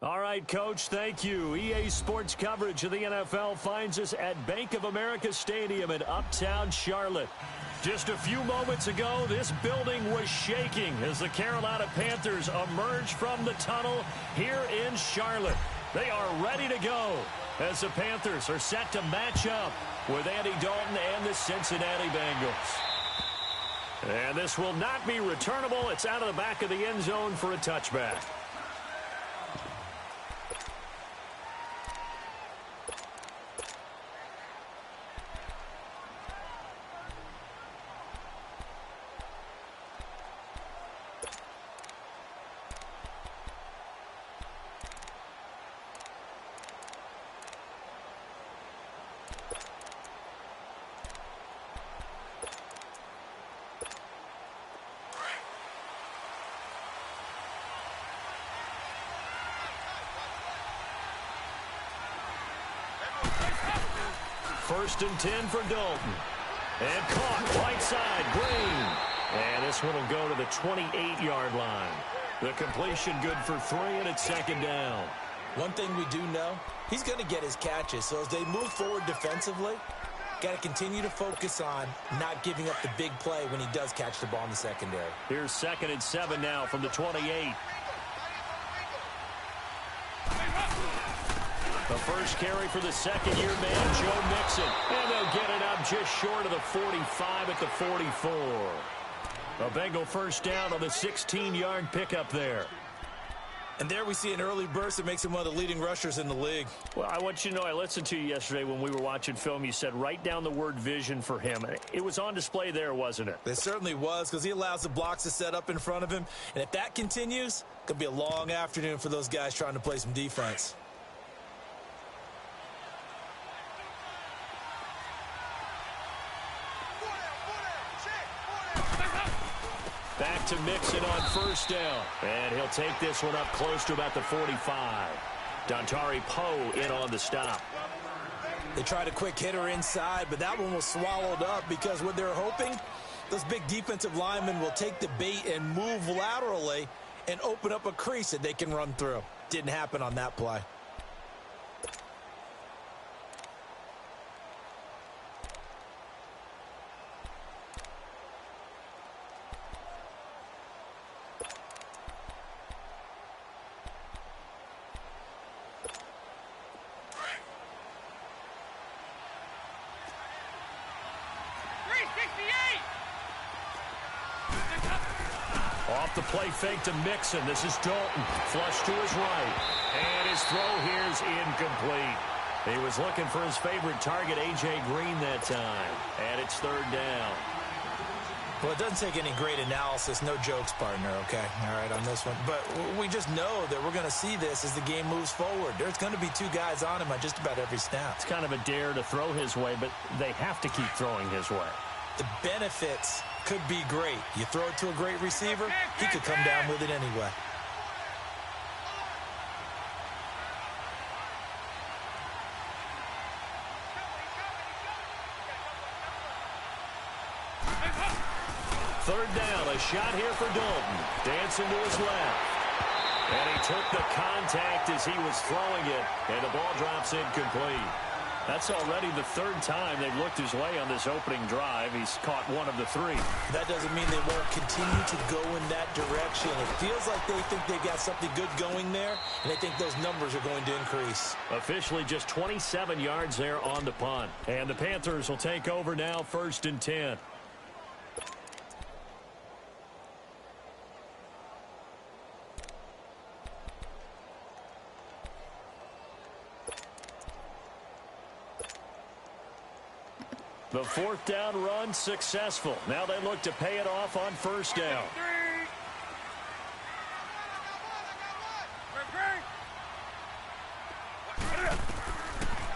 All right, Coach, thank you. EA Sports coverage of the NFL finds us at Bank of America Stadium in Uptown Charlotte. Just a few moments ago, this building was shaking as the Carolina Panthers emerged from the tunnel here in Charlotte. They are ready to go as the Panthers are set to match up with Andy Dalton and the Cincinnati Bengals. And this will not be returnable. It's out of the back of the end zone for a touchback. First and 10 for Dalton. And caught right side, Green. And this one will go to the 28-yard line. The completion good for 3, and it's second down. One thing we do know, he's going to get his catches. So as they move forward defensively, got to continue to focus on not giving up the big play when he does catch the ball in the secondary. Here's 2nd and 7 now from the 28. The first carry for the second-year man, Joe Mixon. And they'll get it up just short of the 45 at the 44. A Bengal first down on the 16-yard pickup there. And there we see an early burst that makes him one of the leading rushers in the league. Well, I want you to know, I listened to you yesterday when we were watching film. You said write down the word vision for him. It was on display there, wasn't it? It certainly was, because he allows the blocks to set up in front of him. And if that continues, it could be a long afternoon for those guys trying to play some defense. Back to Mixon on first down. And he'll take this one up close to about the 45. Dontari Poe in on the stop. They tried a quick hitter inside, but that one was swallowed up because what they're hoping, those big defensive linemen will take the bait and move laterally and open up a crease that they can run through. Didn't happen on that play. Off the play fake to Mixon. This is Dalton. Flush to his right. And his throw here is incomplete. He was looking for his favorite target, A.J. Green, that time. And it's third down. Well, it doesn't take any great analysis. No jokes, partner, okay? All right, on this one. But we just know that we're going to see this as the game moves forward. There's going to be 2 guys on him on just about every snap. It's kind of a dare to throw his way, but they have to keep throwing his way. The benefits could be great. You throw it to a great receiver, he could come down with it anyway. Third down, a shot here for Dalton. Dancing to his left. And he took the contact as he was throwing it, and the ball drops incomplete. That's already the 3rd time they've looked his way on this opening drive. He's caught 1 of the 3. That doesn't mean they won't continue to go in that direction. It feels like they think they got something good going there, and they think those numbers are going to increase. Officially just 27 yards there on the punt. And the Panthers will take over now, 1st and 10. The 4th down run successful. Now they look to pay it off on first down.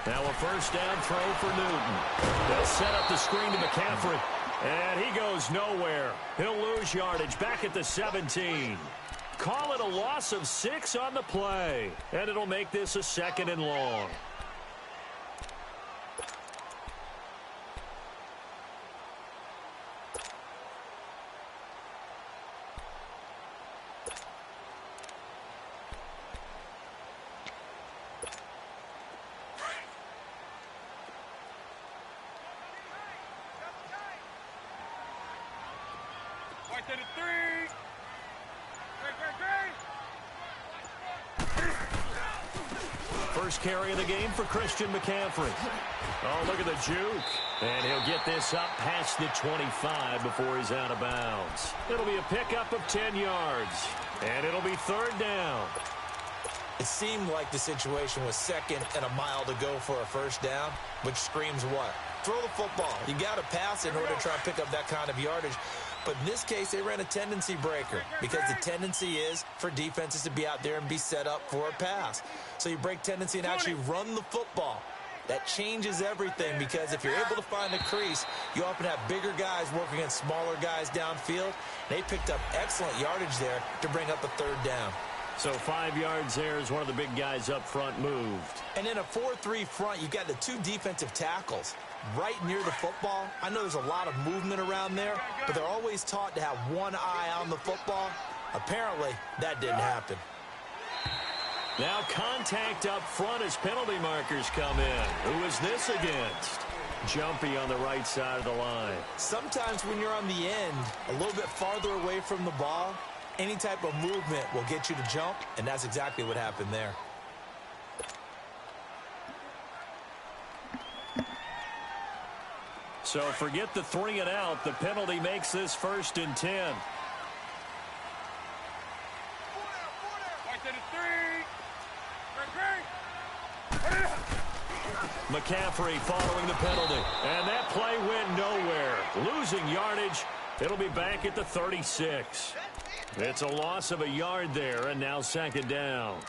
Now a first down throw for Newton. They'll set up the screen to McCaffrey. And he goes nowhere. He'll lose yardage back at the 17. Call it a loss of 6 on the play. And it'll make this a 2nd and long. First carry of the game for Christian McCaffrey. Oh, look at the juke. And he'll get this up past the 25 before he's out of bounds. It'll be a pickup of 10 yards. And it'll be third down. It seemed like the situation was second and a mile to go for a first down, which screams what? Throw the football. You got to pass in order to try and pick up that kind of yardage. But in this case, they ran a tendency breaker because the tendency is for defenses to be out there and be set up for a pass. So you break tendency and actually run the football. That changes everything because if you're able to find the crease, you often have bigger guys working against smaller guys downfield. They picked up excellent yardage there to bring up a third down. So 5 yards there as one of the big guys up front moved. And in a 4-3 front, you've got the two defensive tackles right near the football. I know there's a lot of movement around there, but they're always taught to have one eye on the football. Apparently, that didn't happen. Now contact up front as penalty markers come in. Who is this against? Jumpy on the right side of the line. Sometimes when you're on the end, a little bit farther away from the ball, any type of movement will get you to jump, and that's exactly what happened there. So forget the 3 and out. The penalty makes this 1st and 10. McCaffrey following the penalty. And that play went nowhere. Losing yardage. It'll be back at the 36. It's a loss of a yard there, and now 2nd down.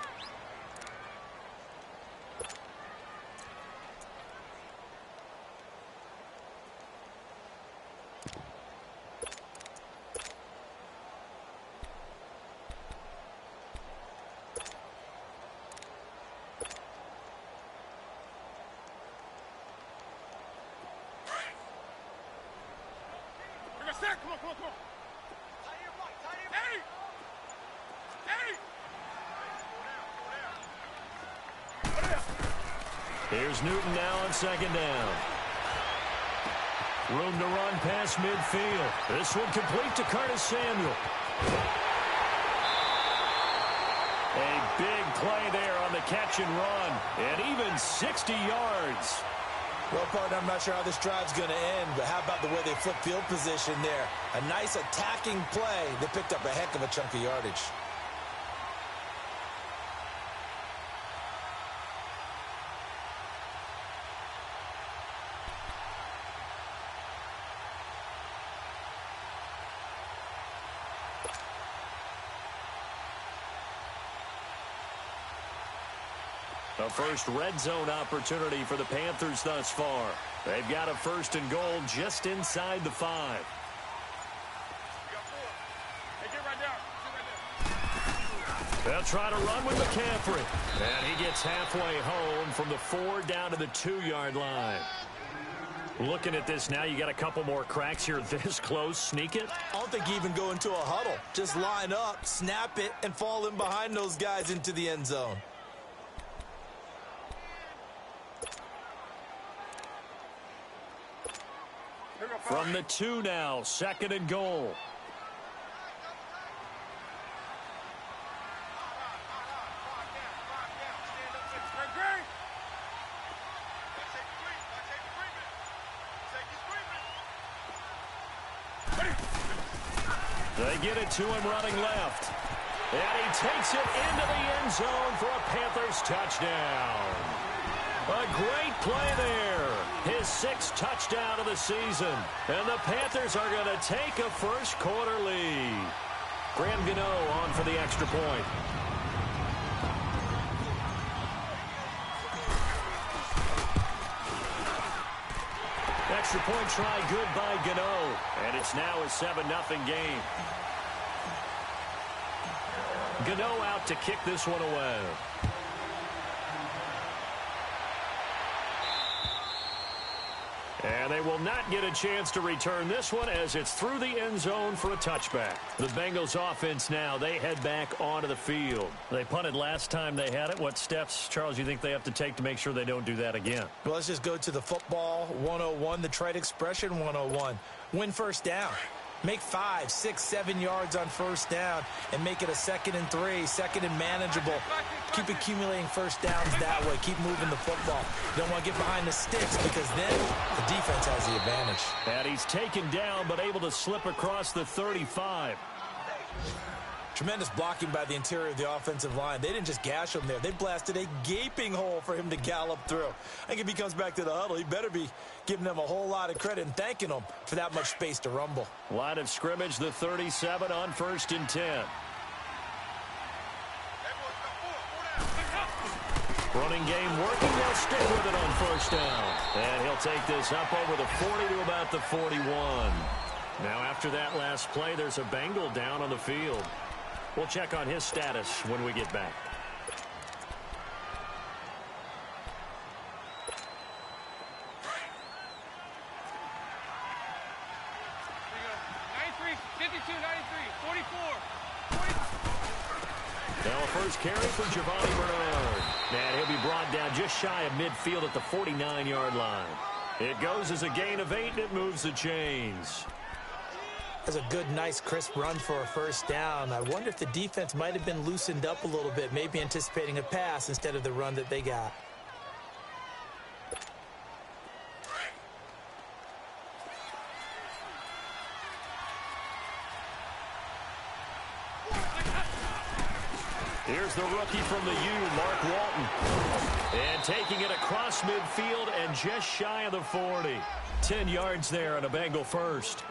Here's Newton now on 2nd down. Room to run past midfield. This one complete to Curtis Samuel. A big play there on the catch and run. And even 60 yards. Well, partner, I'm not sure how this drive's going to end, but how about the way they flip field position there? A nice attacking play that picked up a heck of a chunk of yardage. A first red zone opportunity for the Panthers thus far. They've got a 1st and goal just inside the 5. They'll try to run with McCaffrey. And he gets halfway home from the 4 down to the 2-yard line. Looking at this now, you got a couple more cracks here this close. Sneak it. I don't think you even go into a huddle. Just line up, snap it, and fall in behind those guys into the end zone. From the 2 now, 2nd and goal. They get it to him running left. And he takes it into the end zone for a Panthers touchdown. A great play there. His 6th touchdown of the season. And the Panthers are going to take a first-quarter lead. Graham Gano on for the extra point. Extra point try good by Gano. And it's now a 7-0 game. Gano out to kick this one away. And they will not get a chance to return this one as it's through the end zone for a touchback. The Bengals offense now, they head back onto the field. They punted last time they had it. What steps, Charles, you think they have to take to make sure they don't do that again? Well, let's just go to the football 101, the trite expression 101. Win first down. Make 5, 6, 7 yards on first down and make it a 2nd and 3, 2nd and manageable. Keep accumulating first downs that way. Keep moving the football. You don't want to get behind the sticks because then the defense has the advantage. And he's taken down but able to slip across the 35. Tremendous blocking by the interior of the offensive line. They didn't just gash him there. They blasted a gaping hole for him to gallop through. I think if he comes back to the huddle, he better be giving them a whole lot of credit and thanking them for that much space to rumble. Line of scrimmage, the 37 on 1st and 10. Running game working. They'll stick with it on first down. And he'll take this up over the 40 to about the 41. Now after that last play, there's a Bengal down on the field. We'll check on his status when we get back. Now a first carry for Giovanni Bernard. And he'll be brought down just shy of midfield at the 49-yard line. It goes as a gain of 8, and it moves the chains. That's a good, nice, crisp run for a first down. I wonder if the defense might have been loosened up a little bit, maybe anticipating a pass instead of the run that they got. Here's the rookie from the U, Mark Walton. And taking it across midfield and just shy of the 40. 10 yards there on a Bengal first.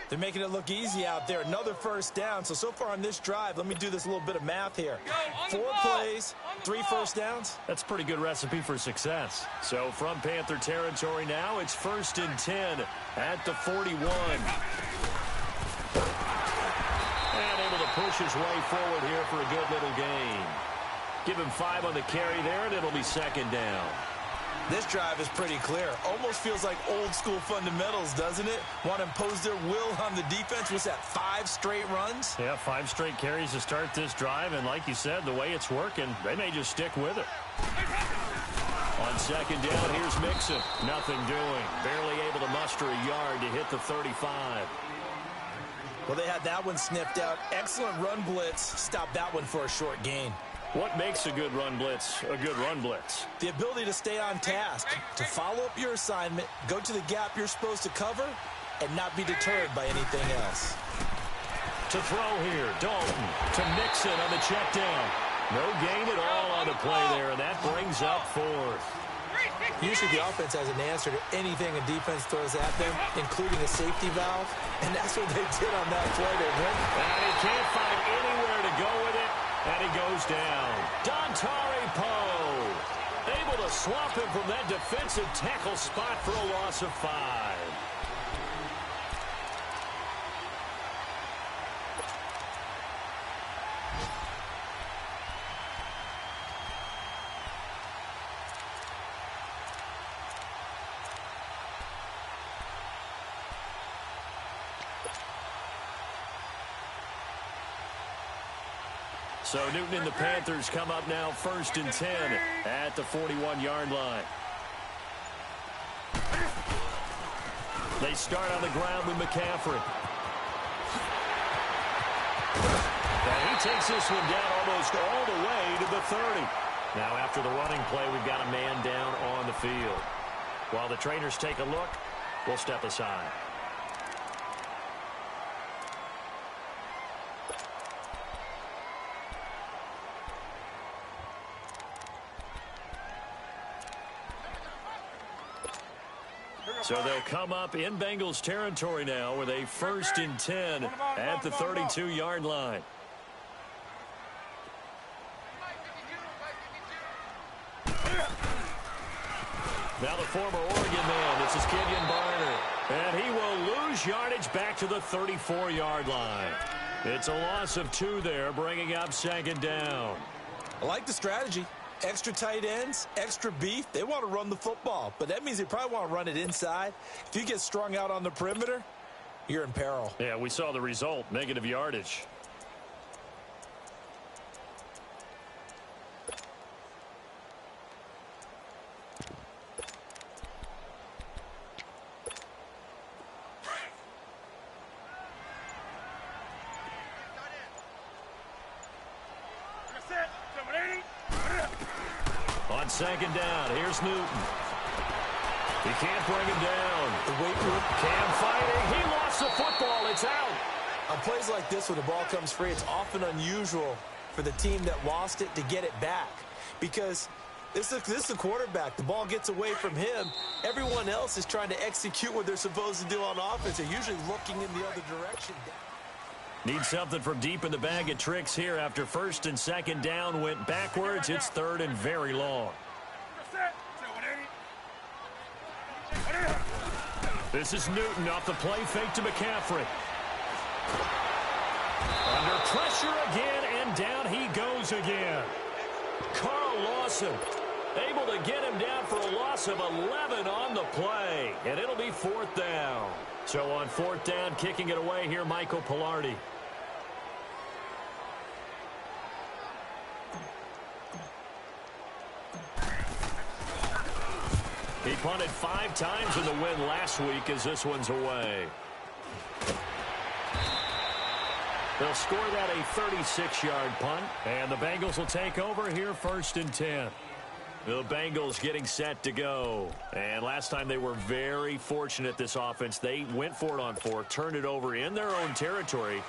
They're making it look easy out there. Another first down. So far on this drive, let me do this little bit of math here. 4 plays, 3 first downs. That's a pretty good recipe for success. So from Panther territory now, it's 1st and 10 at the 41. And able to push his way forward here for a good little gain. Give him 5 on the carry there, and it'll be 2nd down. This drive is pretty clear. Almost feels like old school fundamentals, doesn't it? Want to impose their will on the defense. Was that 5 straight runs? Yeah, 5 straight carries to start this drive. And like you said, the way it's working, they may just stick with it. On 2nd down, here's Mixon. Nothing doing. Barely able to muster a yard to hit the 35. Well, they had that one sniffed out. Excellent run blitz. Stopped that one for a short gain. What makes a good run blitz a good run blitz? The ability to stay on task, to follow up your assignment, go to the gap you're supposed to cover, and not be deterred by anything else. To throw here, Dalton to Mixon on the check down. No gain at all on the play there, and that brings up 4th. Usually the offense has an answer to anything a defense throws at them, including a safety valve, and that's what they did on that play. And he can't find anywhere to go with it. And he goes down. Dontari Poe able to swamp him from that defensive tackle spot for a loss of 5. So Newton and the Panthers come up now 1st and 10 at the 41-yard line. They start on the ground with McCaffrey. And he takes this one down almost all the way to the 30. Now after the running play, we've got a man down on the field. While the trainers take a look, we'll step aside. So they'll come up in Bengals territory now with a 1st and 10 at the 32-yard line. Now the former Oregon man, this is Kenyon Barner. And he will lose yardage back to the 34-yard line. It's a loss of 2 there, bringing up 2nd down. I like the strategy. Extra tight ends, extra beef. They want to run the football, but that means they probably want to run it inside. If you get strung out on the perimeter, you're in peril. Yeah, we saw the result, negative yardage. On second down, here's Newton. He can't bring him down. Cam fighting. He lost the football. It's out. On plays like this where the ball comes free, it's often unusual for the team that lost it to get it back. Because this is a quarterback. The ball gets away from him. Everyone else is trying to execute what they're supposed to do on offense. They're usually looking in the other direction. Need something from deep in the bag of tricks here after first and second down went backwards. It's third and very long. This is Newton off the play fake to McCaffrey. Under pressure again, and down he goes again. Carl Lawson able to get him down for a loss of 11 on the play, and it'll be fourth down. So on fourth down, kicking it away here, Michael Pilardi. He punted 5 times in the win last week as this one's away. They'll score that a 36-yard punt, and the Bengals will take over here first and 10. The Bengals getting set to go. And last time they were very fortunate, this offense. They went for it on 4, turned it over in their own territory,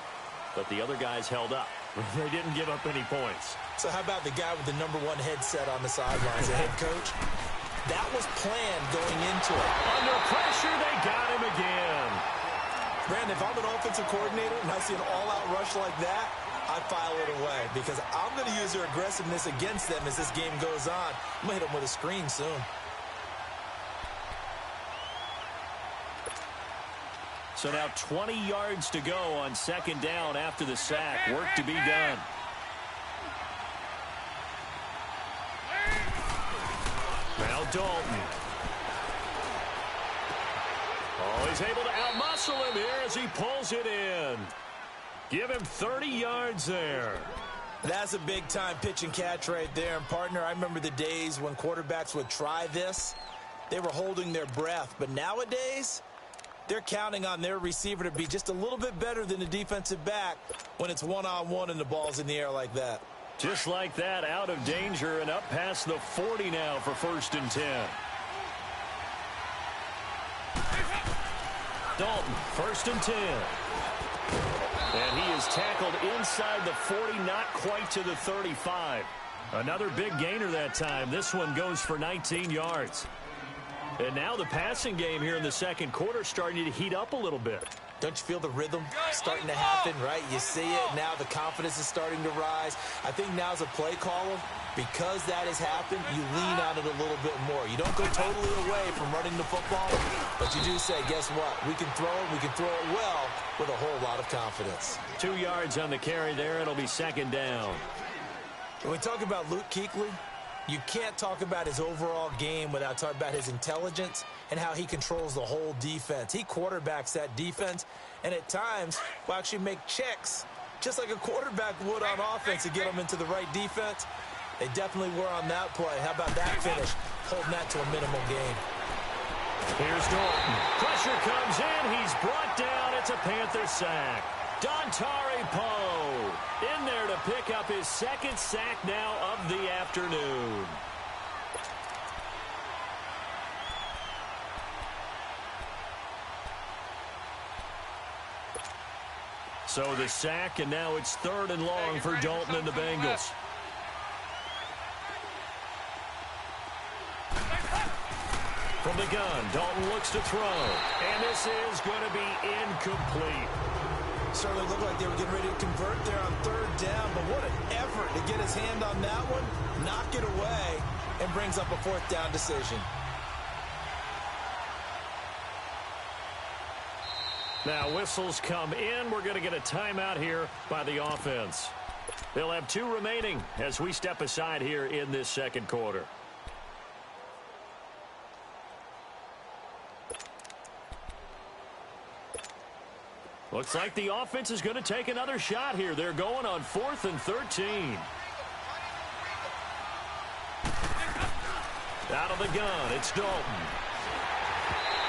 but the other guys held up. They didn't give up any points. So how about the guy with the #1 headset on the sidelines, the head coach? That was planned going into it. Under pressure, they got him again. Brandon, if I'm an offensive coordinator and I see an all-out rush like that, I file it away because I'm going to use their aggressiveness against them as this game goes on. I'm going to hit them with a screen soon. So now 20 yards to go on second down after the sack. Work to be done. Now Dalton. Oh, he's able to outmuscle him here as he pulls it in. Give him 30 yards there. That's a big-time pitch and catch right there. And, partner, I remember the days when quarterbacks would try this. They were holding their breath. But nowadays, they're counting on their receiver to be just a little bit better than the defensive back when it's one-on-one and the ball's in the air like that. Just like that, out of danger and up past the 40 now for first and 10. Dalton, first and 10. And he is tackled inside the 40, not quite to the 35. Another big gainer that time. This one goes for 19 yards. And now the passing game here in the second quarter starting to heat up a little bit. Don't you feel the rhythm starting to happen, right? You see it. Now the confidence is starting to rise. I think now as a play caller, because that has happened, you lean on it a little bit more. You don't go totally away from running the football, but you do say, guess what? We can throw it. We can throw it well with a whole lot of confidence. 2 yards on the carry there. It'll be second down. When we talk about Luke Kuechly, you can't talk about his overall game without talking about his intelligence and how he controls the whole defense. He quarterbacks that defense, and at times will actually make checks, just like a quarterback would on offense to get them into the right defense. They definitely were on that play. How about that finish? Holding that to a minimal gain. Here's Dalton. Pressure comes in. He's brought down. It's a Panther sack. Dontari Poe in there to pick up his second sack now of the afternoon. So the sack, and now it's third and long for Dalton and the Bengals. From the gun, Dalton looks to throw, and this is going to be incomplete. Certainly looked like they were getting ready to convert there on third down, but what an effort to get his hand on that one, knock it away, and brings up a fourth down decision. Now whistles come in. We're going to get a timeout here by the offense. They'll have 2 remaining as we step aside here in this second quarter. Looks like the offense is going to take another shot here. They're going on 4th and 13. Out of the gun, it's Dalton.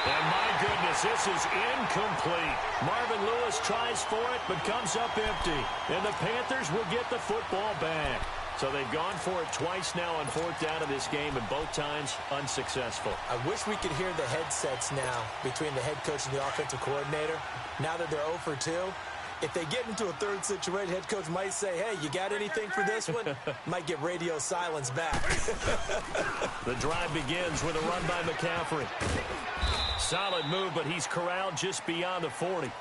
And my goodness, this is incomplete. Marvin Lewis tries for it, but comes up empty. And the Panthers will get the football back. So they've gone for it twice now on fourth down in this game, and both times unsuccessful. I wish we could hear the headsets now between the head coach and the offensive coordinator. Now that they're 0 for 2, if they get into a third situation, head coach might say, hey, you got anything for this one? Might get radio silence back. The drive begins with a run by McCaffrey. Solid move, but he's corralled just beyond the 40.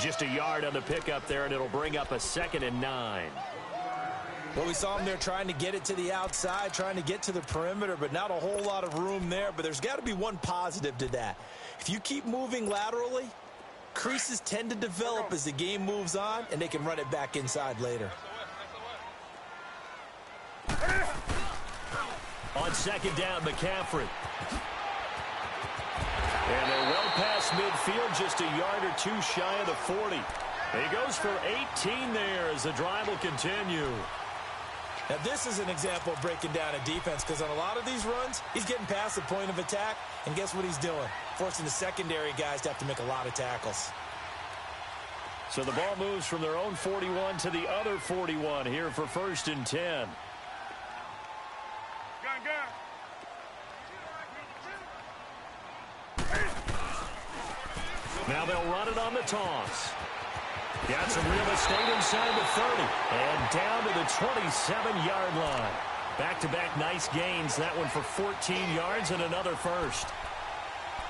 Just a yard on the pickup there, and it'll bring up a 2nd and 9. Well, we saw him there trying to get it to the outside, trying to get to the perimeter, but not a whole lot of room there. But there's got to be one positive to that. If you keep moving laterally, creases tend to develop as the game moves on, and they can run it back inside later. On 2nd down, McCaffrey. And they're well past midfield, just a yard or two shy of the 40. He goes for 18 there as the drive will continue. Now, this is an example of breaking down a defense, because on a lot of these runs, he's getting past the point of attack, and guess what he's doing? Forcing the secondary guys to have to make a lot of tackles. So the ball moves from their own 41 to the other 41 here for 1st and 10. Now they'll run it on the toss. Got some real estate inside the 30 and down to the 27-yard line. Back-to-back nice gains. That one for 14 yards and another first.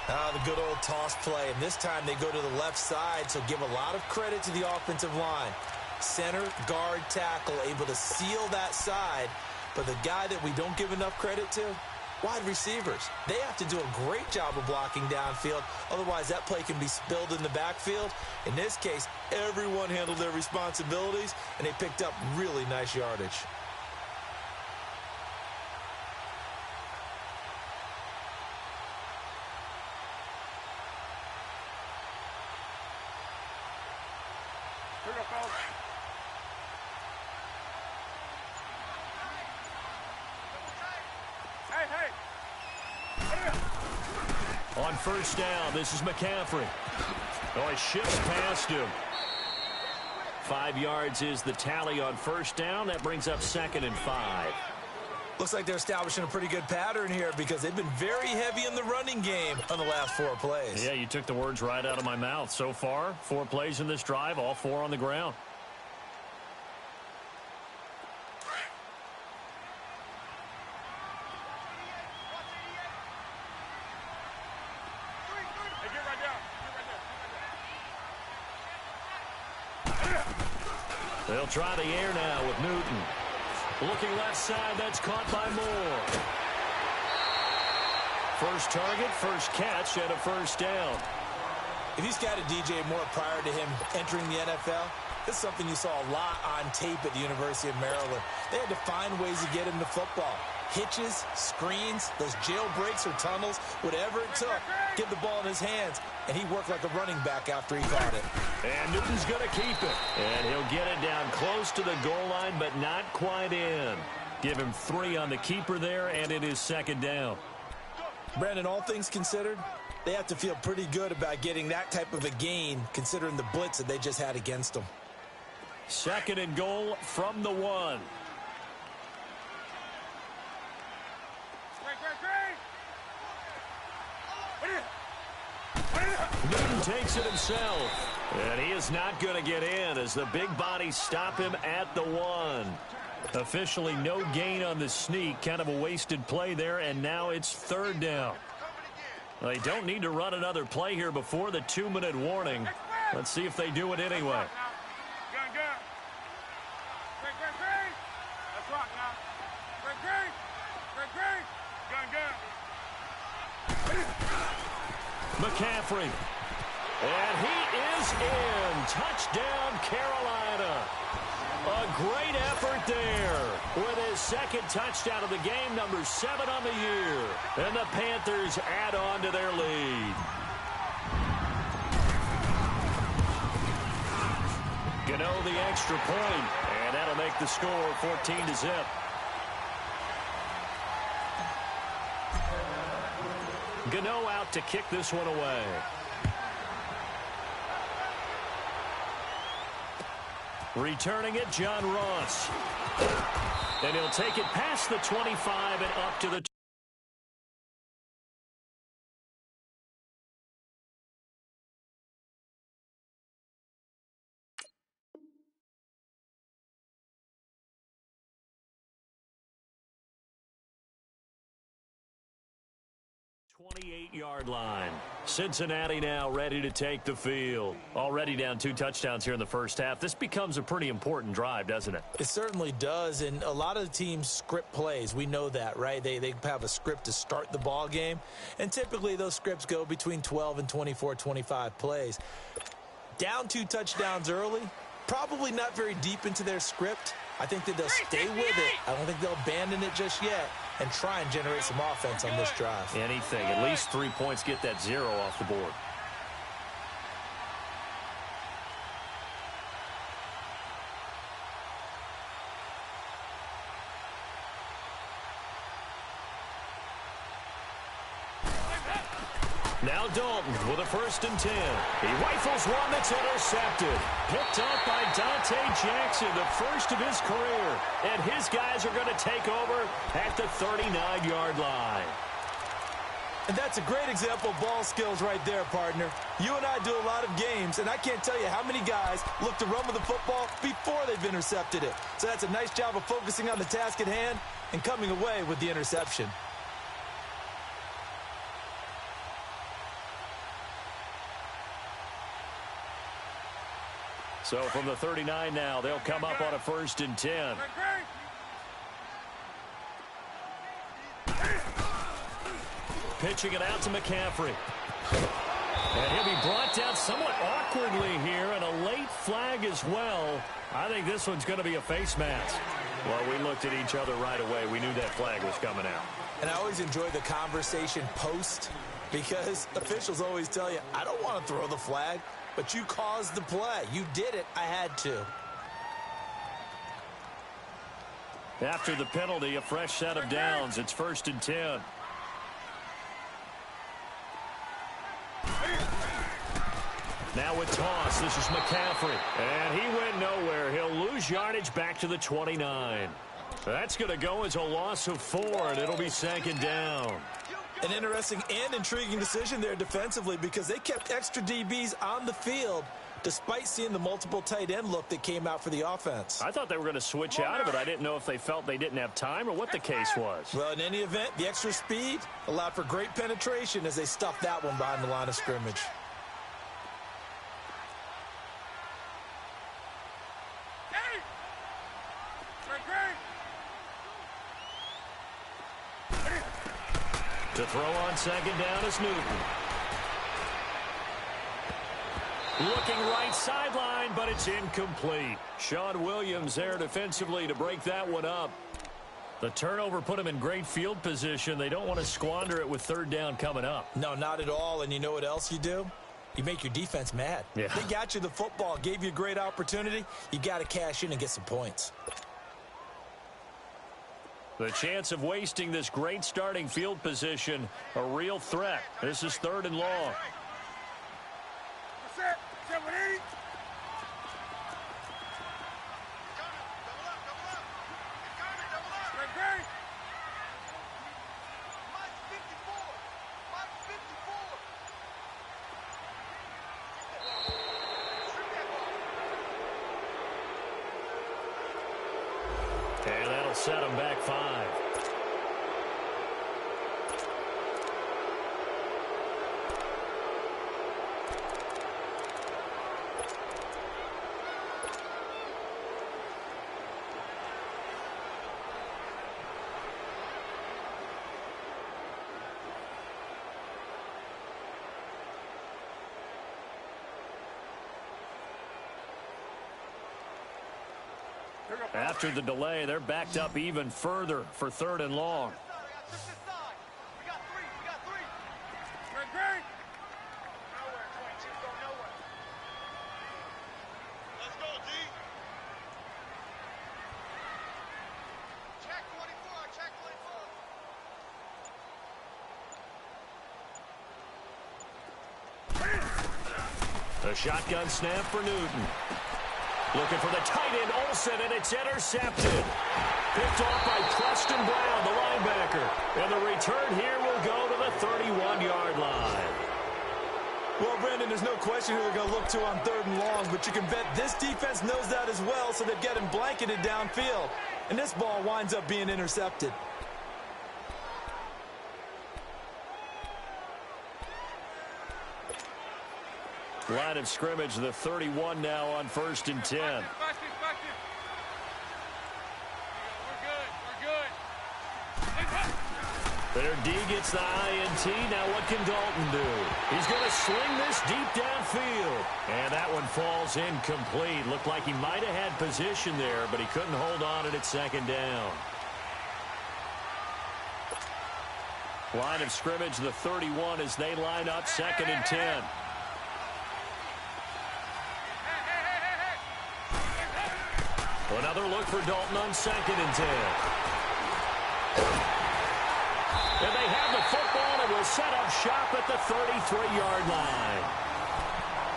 The good old toss play. And this time they go to the left side, so give a lot of credit to the offensive line. Center, guard, tackle, able to seal that side. But the guy that we don't give enough credit to, wide receivers. They have to do a great job of blocking downfield. Otherwise, that play can be spilled in the backfield. In this case, everyone handled their responsibilities, and they picked up really nice yardage. On 1st down, this is McCaffrey. Oh, he shifts past him. 5 yards is the tally on 1st down. That brings up 2nd and 5. Looks like they're establishing a pretty good pattern here, because they've been very heavy in the running game on the last 4 plays. Yeah, you took the words right out of my mouth. So far, 4 plays in this drive, all 4 on the ground. They'll try the air now with Newton. Looking left side, that's caught by Moore. First target, first catch, and a 1st down. If you scouted DJ Moore prior to him entering the NFL, this is something you saw a lot on tape at the University of Maryland. They had to find ways to get him to football. Hitches, screens, those jailbreaks or tunnels, whatever it took, get the ball in his hands. And he worked like a running back after he caught it. And Newton's going to keep it. And he'll get it down close to the goal line, but not quite in. Give him 3 on the keeper there, and it is 2nd down. Brandon, all things considered, they have to feel pretty good about getting that type of a gain, considering the blitz that they just had against them. 2nd and goal from the 1. Newton takes it himself. And he is not going to get in as the big bodies stop him at the 1. Officially no gain on the sneak. Kind of a wasted play there, and now it's 3rd down. Well, they don't need to run another play here before the 2-minute warning. Let's see if they do it anyway. McCaffrey. And he is in. Touchdown, Carolina. A great effort there with his 2nd touchdown of the game, number 7 on the year. And the Panthers add on to their lead. Gano the extra point, and that'll make the score 14-0. Gano out to kick this one away. Returning it, John Ross. And he'll take it past the 25 and up to the 28-yard line. Cincinnati now ready to take the field. Already down 2 touchdowns here in the first half. This becomes a pretty important drive, doesn't it? It certainly does, and a lot of the teams script plays. We know that, right? They have a script to start the ball game, and typically those scripts go between 12 and 24, 25 plays. Down 2 touchdowns early, probably not very deep into their script. I think that they'll stay with it. I don't think they'll abandon it just yet and try and generate some offense on this drive. Anything. At least 3 points, get that 0 off the board. Now Dalton with a 1st and 10. He rifles one that's intercepted. Picked up by Dante Jackson, the first of his career. And his guys are going to take over at the 39-yard line. And that's a great example of ball skills right there, partner. You and I do a lot of games, and I can't tell you how many guys look to run with the football before they've intercepted it. So that's a nice job of focusing on the task at hand and coming away with the interception. So from the 39 now, they'll come up on a 1st and 10. Pitching it out to McCaffrey. And he'll be brought down somewhat awkwardly here, and a late flag as well. I think this one's going to be a face mask. Well, we looked at each other right away. We knew that flag was coming out. And I always enjoy the conversation post, because officials always tell you, I don't want to throw the flag. But you caused the play. You did it. I had to. After the penalty, a fresh set of downs. It's 1st and 10. Now with toss, this is McCaffrey. And he went nowhere. He'll lose yardage back to the 29. That's going to go as a loss of 4, and it'll be 2nd down. An interesting and intriguing decision there defensively, because they kept extra DBs on the field despite seeing the multiple tight end look that came out for the offense. I thought they were going to switch out of it. I didn't know if they felt they didn't have time or what the case was. Well, in any event, the extra speed allowed for great penetration as they stuffed that one behind the line of scrimmage. To throw on 2nd down is Newton. Looking right sideline, but it's incomplete. Sean Williams there defensively to break that one up. The turnover put him in great field position. They don't want to squander it with 3rd down coming up. No, not at all. And you know what else you do? You make your defense mad. Yeah. They got you the football, gave you a great opportunity. You got to cash in and get some points. The chance of wasting this great starting field position, a real threat. This is 3rd and long. And that'll set them back 5. After the delay, they're backed up even further for 3rd and long. A shotgun snap for Newton. Looking for the tight end, Olsen, and it's intercepted. Picked off by Preston Brown, the linebacker. And the return here will go to the 31-yard line. Well, Brandon, there's no question who they're going to look to on 3rd and long, but you can bet this defense knows that as well, so they've got him blanketed downfield. And this ball winds up being intercepted. Line of scrimmage, the 31 now on 1st and 10. Their D gets the INT. Now what can Dalton do? He's going to sling this deep downfield. And that one falls incomplete. Looked like he might have had position there, but he couldn't hold on at 2nd down. Line of scrimmage, the 31 as they line up 2nd and 10. Another look for Dalton on 2nd and 10. And they have the football and will set up shop at the 33-yard line.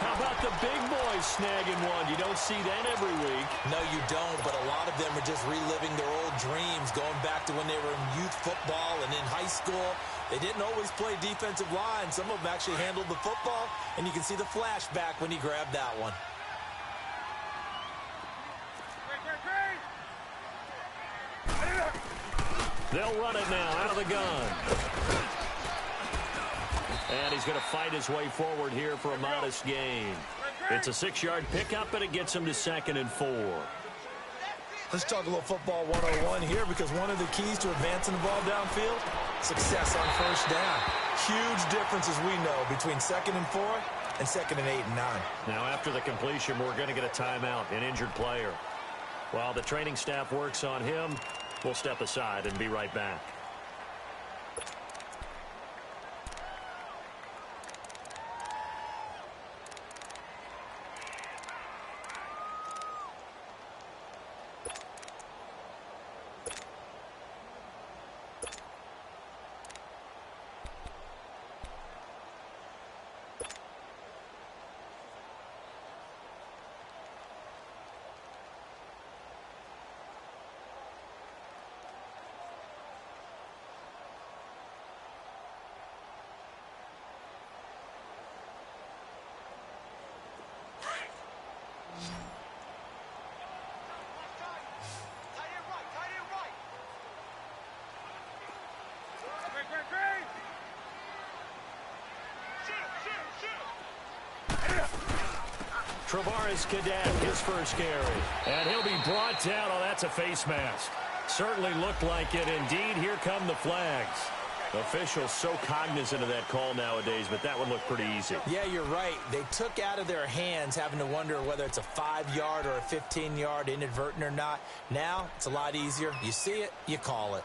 How about the big boys snagging one? You don't see that every week. No, you don't, but a lot of them are just reliving their old dreams, going back to when they were in youth football and in high school. They didn't always play defensive line. Some of them actually handled the football, and you can see the flashback when he grabbed that one. They'll run it now out of the gun. And he's going to fight his way forward here for a modest gain. It's a 6-yard pickup, and it gets him to 2nd and 4. Let's talk a little football 101 here, because one of the keys to advancing the ball downfield, success on 1st down. Huge difference, as we know, between 2nd and 4 and 2nd and 8 and 9. Now, after the completion, we're going to get a timeout, an injured player. While the training staff works on him, we'll step aside and be right back. Travaris Cadet, his first carry. And he'll be brought down. Oh, that's a face mask. Certainly looked like it. Indeed, here come the flags. Officials so cognizant of that call nowadays, but that one looked pretty easy. Yeah, you're right. They took out of their hands having to wonder whether it's a 5-yard or a 15-yard inadvertent or not. Now, it's a lot easier. You see it, you call it.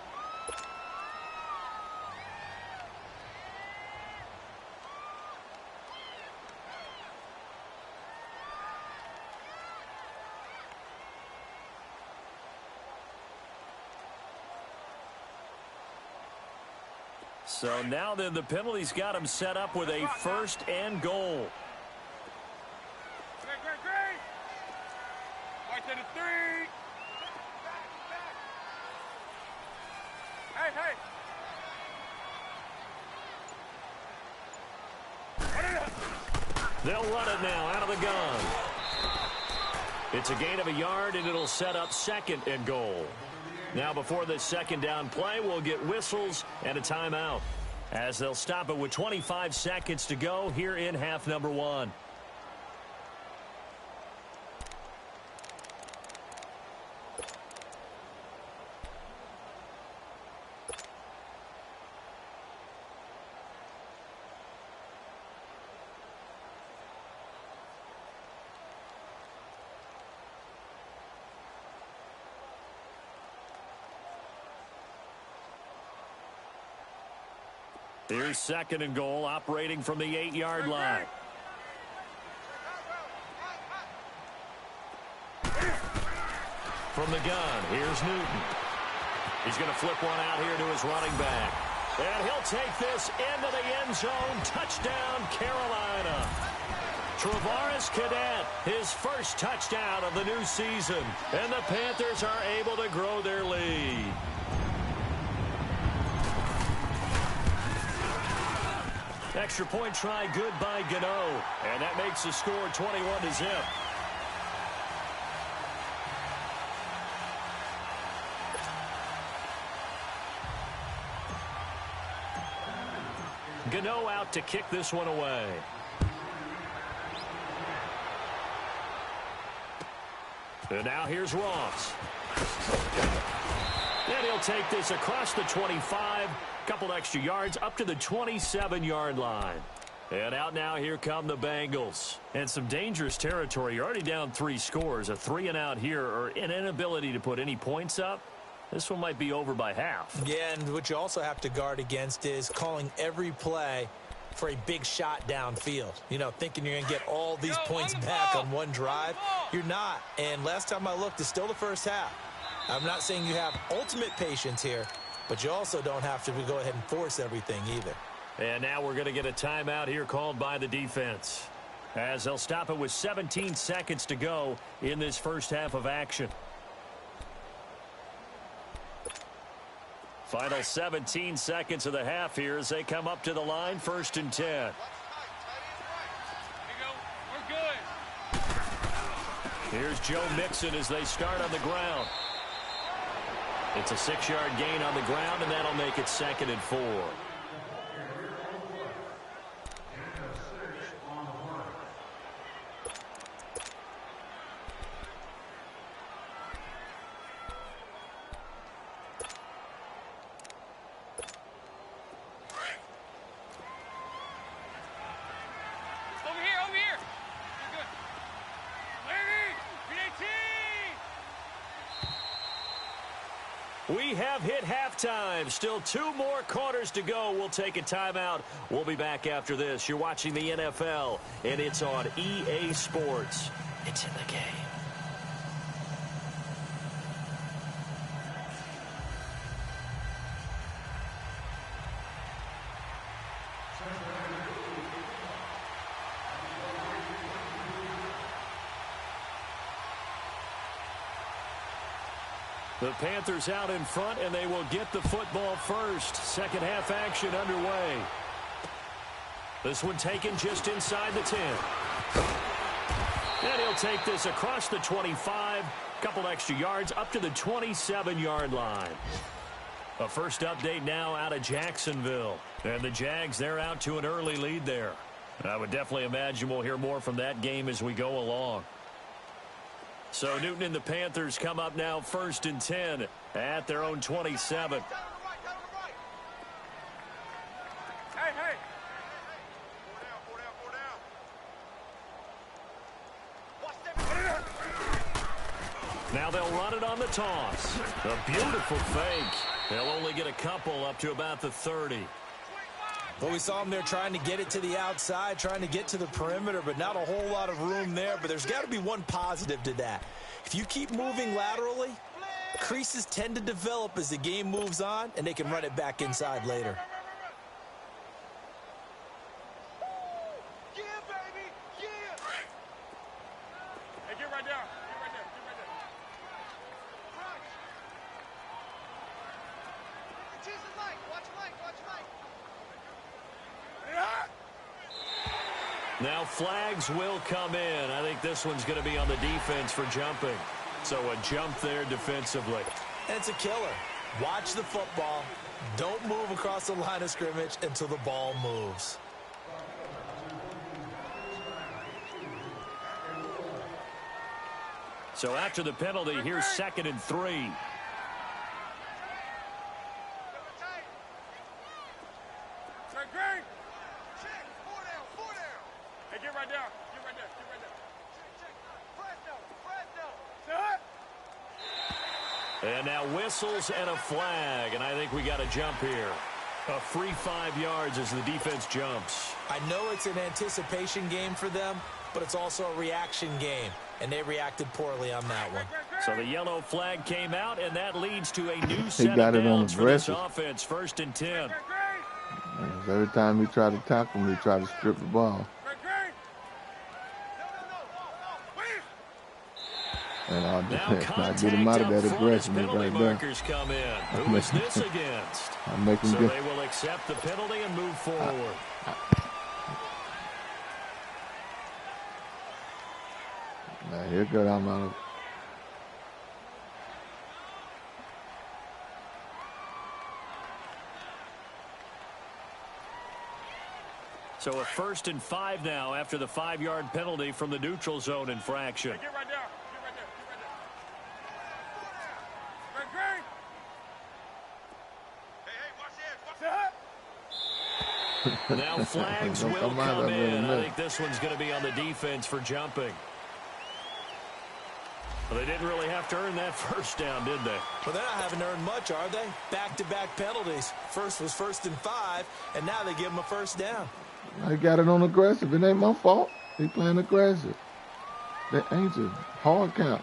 So now then the penalty's got him set up with a 1st and goal. Right to the 3. Hey. They'll run it now out of the gun. It's a gain of a yard, and it'll set up 2nd and goal. Now before this 2nd down play, we'll get whistles and a timeout, as they'll stop it with 25 seconds to go here in half number 1. Here's 2nd and goal, operating from the 8-yard line. From the gun, here's Newton. He's going to flip one out here to his running back. And he'll take this into the end zone. Touchdown, Carolina. Travaris Cadet, his first touchdown of the new season. And the Panthers are able to grow their lead. Extra point try good by Gano. And that makes the score 21-0. Gano out to kick this one away. And now here's Ross. And he'll take this across the 25. Couple extra yards up to the 27-yard line. And out now, here come the Bengals. And some dangerous territory. You're already down 3 scores. A 3-and-out here, or an inability to put any points up. This one might be over by half. Yeah, and what you also have to guard against is calling every play for a big shot downfield. You know, thinking you're going to get all these points back on one drive. You're not. And last time I looked, it's still the first half. I'm not saying you have ultimate patience here, but you also don't have to go ahead and force everything either. And now we're going to get a timeout here called by the defense, as they'll stop it with 17 seconds to go in this first half of action. Final 17 seconds of the half here as they come up to the line, 1st and 10. Here's Joe Mixon as they start on the ground. It's a 6-yard gain on the ground, and that'll make it 2nd and 4. We have hit halftime. Still 2 more quarters to go. We'll take a timeout. We'll be back after this. You're watching the NFL, and it's on EA Sports. It's in the game. The Panthers out in front, and they will get the football first. Second half action underway. This one taken just inside the 10. And he'll take this across the 25. Couple extra yards up to the 27-yard line. A first update now out of Jacksonville. And the Jags, they're out to an early lead there. I would definitely imagine we'll hear more from that game as we go along. So Newton and the Panthers come up now 1st and 10 at their own 27. Hey. Now they'll run it on the toss. A beautiful fake. They'll only get a couple up to about the 30. Well, we saw them there trying to get it to the outside, trying to get to the perimeter, but not a whole lot of room there. But there's got to be one positive to that. If you keep moving laterally, creases tend to develop as the game moves on, and they can run it back inside later. Yeah, baby, yeah. Hey, get right there. Now flags will come in. I think this one's going to be on the defense for jumping. So a jump there defensively. And it's a killer. Watch the football. Don't move across the line of scrimmage until the ball moves. So after the penalty, here's 2nd and 3. And now whistles and a flag, and I think we got a jump here. A free 5 yards as the defense jumps. I know it's an anticipation game for them, but it's also a reaction game, and they reacted poorly on that one. So the yellow flag came out, and that leads to a new set of downs for this offense. 1st and 10. Every time he tried to tackle him, he tried to strip the ball. And I Now get contact him out of up that front as aggression penalty right there. markers come in. Who is this against? I make him So get. they will accept the penalty and move forward. Now here goes I'm out of. So a 1st and 5 now after the 5-yard penalty from the neutral zone infraction. Hey, get right there. Get right there. Hey, watch this. Now flags Don't will come out come of there, in. I man. think this one's going to be on the defense for jumping. Well, they didn't really have to earn that 1st down, did they? Well, they're not having to earn much, are they? Back-to-back penalties. First was 1st and 5, and now they give them a 1st down. I got it on aggressive. It ain't my fault. He playing aggressive. That ain't a hard count.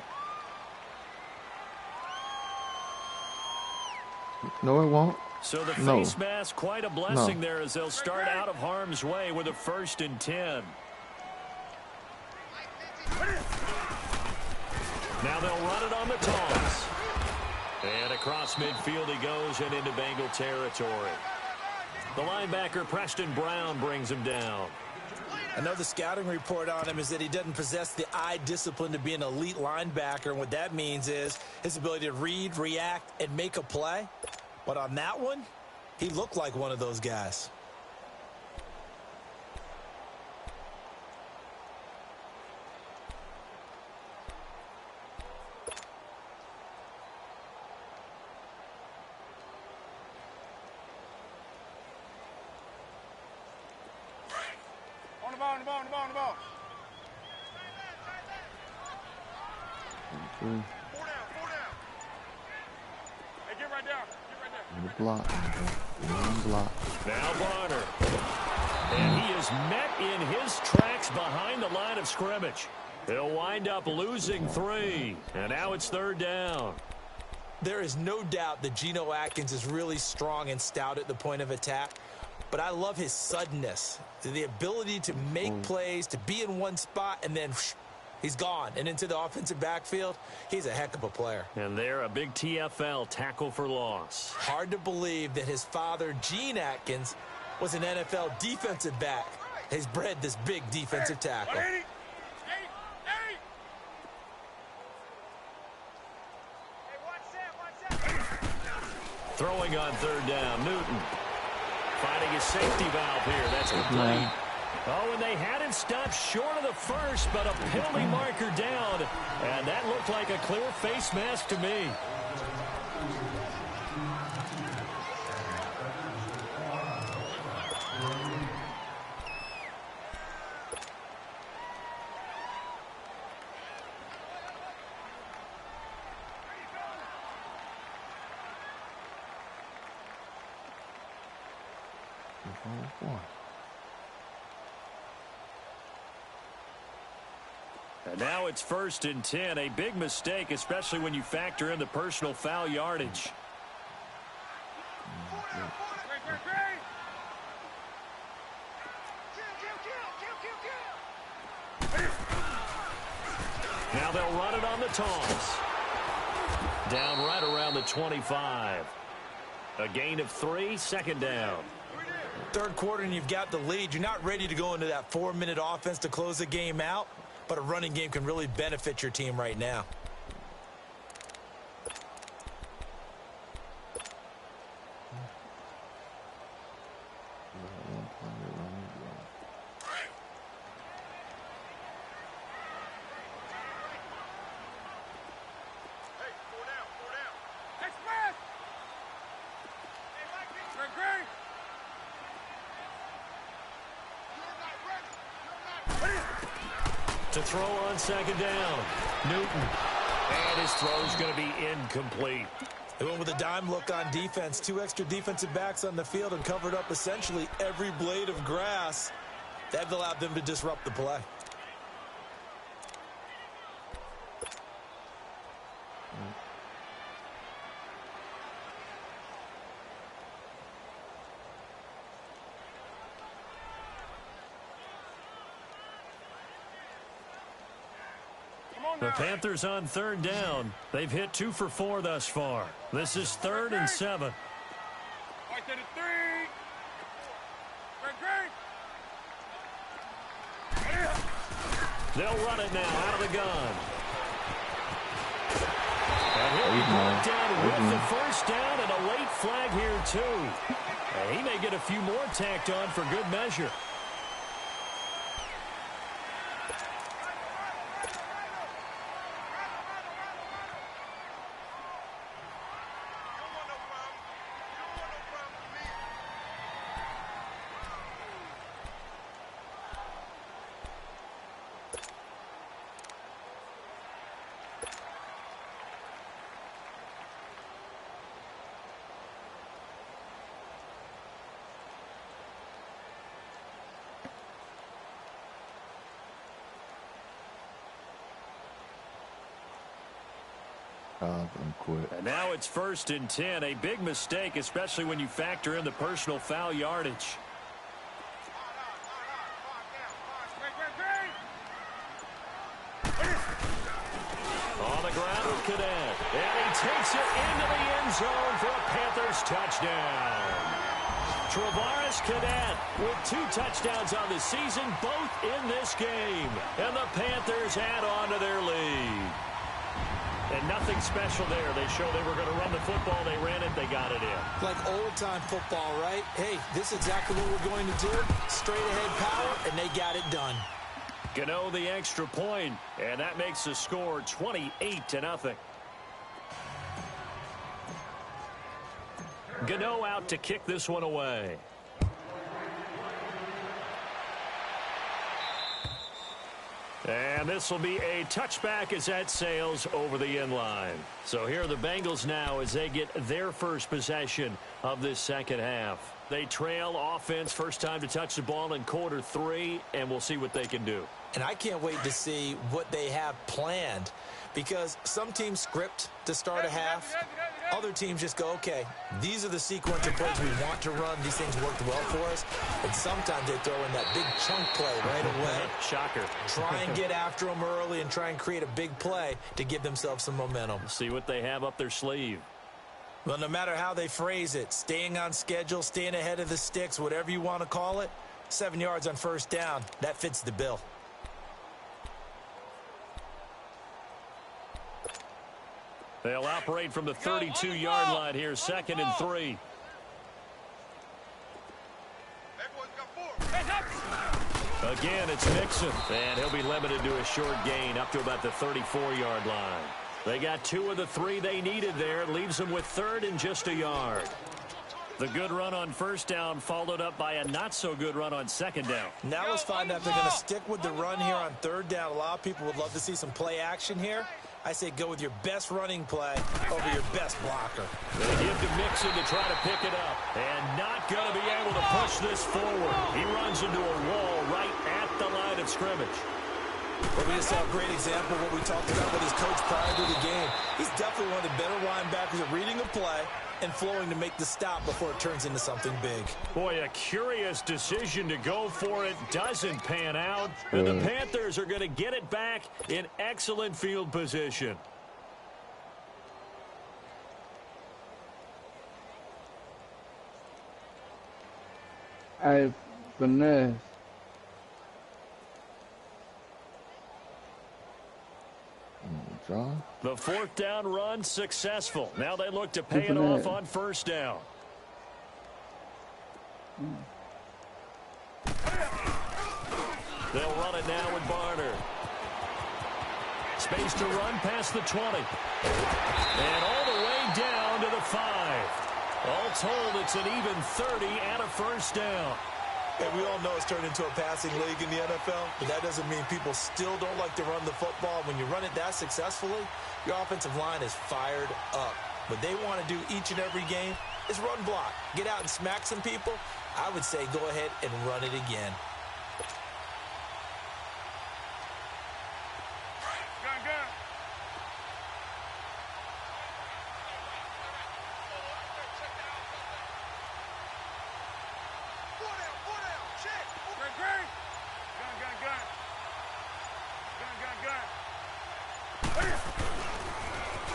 No, it won't. So the No. face mask, quite a blessing No. there as they'll start out of harm's way with a 1st and 10. Now they'll run it on the toss. And across midfield he goes and into Bengal territory. The linebacker, Preston Brown, brings him down. Another scouting report on him is that he doesn't possess the eye discipline to be an elite linebacker. And what that means is his ability to read, react, and make a play. But on that one, he looked like one of those guys. On the ball. Three. 4 down. Hey, get right there. In the block. One block. Now Barner. And he is met in his tracks behind the line of scrimmage. He'll wind up losing 3. And now it's 3rd down. There is no doubt that Geno Atkins is really strong and stout at the point of attack. But I love his suddenness, the ability to make plays, to be in one spot, and then he's gone and into the offensive backfield. He's a heck of a player. And there, a big TFL tackle for loss. Hard to believe that his father, Gene Atkins, was an NFL defensive back. He's bred this big defensive tackle. 180. Throwing on 3rd down, Newton. Finding his safety valve here. That's complete. Oh, and they had it stopped short of the 1st, but a penalty marker down. And that looked like a clear face mask to me. And now it's 1st and 10. A big mistake, especially when you factor in the personal foul yardage. Now they'll run it on the toss. Down right around the 25. A gain of 3, 2nd down. 3rd quarter and you've got the lead. You're not ready to go into that 4-minute offense to close the game out, but a running game can really benefit your team right now. To throw on 2nd down, Newton. And his throw's going to be incomplete. They went with a dime look on defense. 2 extra defensive backs on the field and covered up essentially every blade of grass. That allowed them to disrupt the play. Come on The Panthers on third down. They've hit 2 for 4 thus far. This is 3rd and 7. Right to the 3. They'll run it now out of the gun. And he'll be brought down with the first down and a late flag here, too. And he may get a few more tacked on for good measure. And now it's 1st and 10. A big mistake, especially when you factor in the personal foul yardage. On the ground with Cadet. And he takes it into the end zone for a Panthers touchdown. Travaris Cadet with 2 touchdowns on the season, both in this game. And the Panthers add on to their lead. And nothing special there. They showed they were going to run the football. They ran it. They got it in. Like old-time football, right? Hey, this is exactly what we're going to do. Straight-ahead power, and they got it done. Gano the extra point, and that makes the score 28-0. Gano out to kick this one away. And this will be a touchback as that sails over the end line. So here are the Bengals now as they get their first possession of this second half. They trail offense, first time to touch the ball in quarter 3, and we'll see what they can do. And I can't wait to see what they have planned, because some teams script to start a half. Other teams just go, okay, these are the sequence of plays we want to run. These things worked well for us. And sometimes they throw in that big chunk play right away. Shocker. Try and get after them early and try and create a big play to give themselves some momentum. See what they have up their sleeve. Well, no matter how they phrase it, staying on schedule, staying ahead of the sticks, whatever you want to call it, 7 yards on first down, that fits the bill. They'll operate from the 32-yard line here, 2nd and 3. Again, it's Mixon, and he'll be limited to a short gain up to about the 34-yard line. They got 2 of the 3 they needed there. Leaves them with 3rd and just a yard. The good run on first down followed up by a not-so-good run on second down. Now let's find out if they're going to stick with the run here on third down. A lot of people would love to see some play action here. I say go with your best running play over your best blocker. They give to Mixon to try to pick it up. And not going to be able to push this forward. He runs into a wall right at the line of scrimmage. Well, we just saw a great example of what we talked about with his coach prior to the game. He's definitely one of the better linebackers at reading a play and flowing to make the stop before it turns into something big. Boy, a curious decision to go for it. Doesn't pan out. And the Panthers are going to get it back in excellent field position. Hey, finesse. The 4th down run successful. Now they look to pay it off on first down. They'll run it now with Barner. Space to run past the 20. And all the way down to the 5. All told, it's an even 30 and a first down. And we all know it's turned into a passing league in the NFL, but that doesn't mean people still don't like to run the football. When you run it that successfully, your offensive line is fired up. What they want to do each and every game is run block. Get out and smack some people. I would say go ahead and run it again.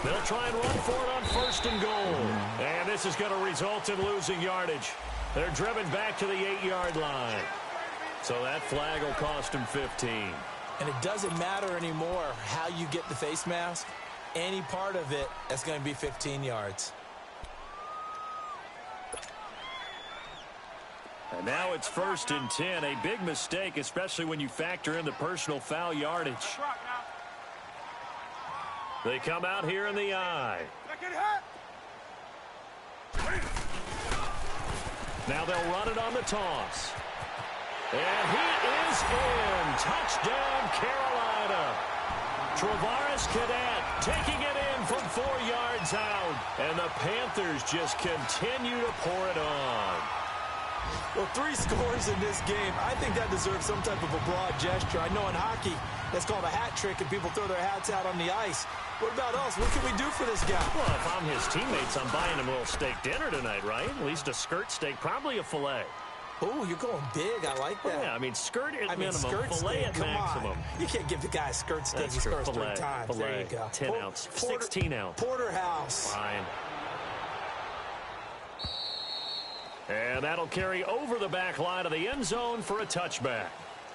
They'll try and run for it on 1st and goal. And this is going to result in losing yardage. They're driven back to the 8-yard line. So that flag will cost them 15. And it doesn't matter anymore how you get the face mask. Any part of it, that's going to be 15 yards. And now it's 1st and 10. A big mistake, especially when you factor in the personal foul yardage. They come out here in the eye. Now they'll run it on the toss. And he is in. Touchdown, Carolina. Travaris Cadet taking it in from 4 yards out. And the Panthers just continue to pour it on. Well, 3 scores in this game. I think that deserves some type of a broad gesture. I know in hockey, that's called a hat trick, and people throw their hats out on the ice. What about us? What can we do for this guy? Well, if I'm his teammates, I'm buying him a little steak dinner tonight, right? At least a skirt steak, probably a filet. Oh, you're going big. I like that. Yeah, I mean, skirt at minimum, skirt filet steak, at come maximum. On. You can't give the guy a skirt steak. He scores 3 times. Filet, there you go. 10 ounce, 16 ounce. Porterhouse. Fine. And that'll carry over the back line of the end zone for a touchback.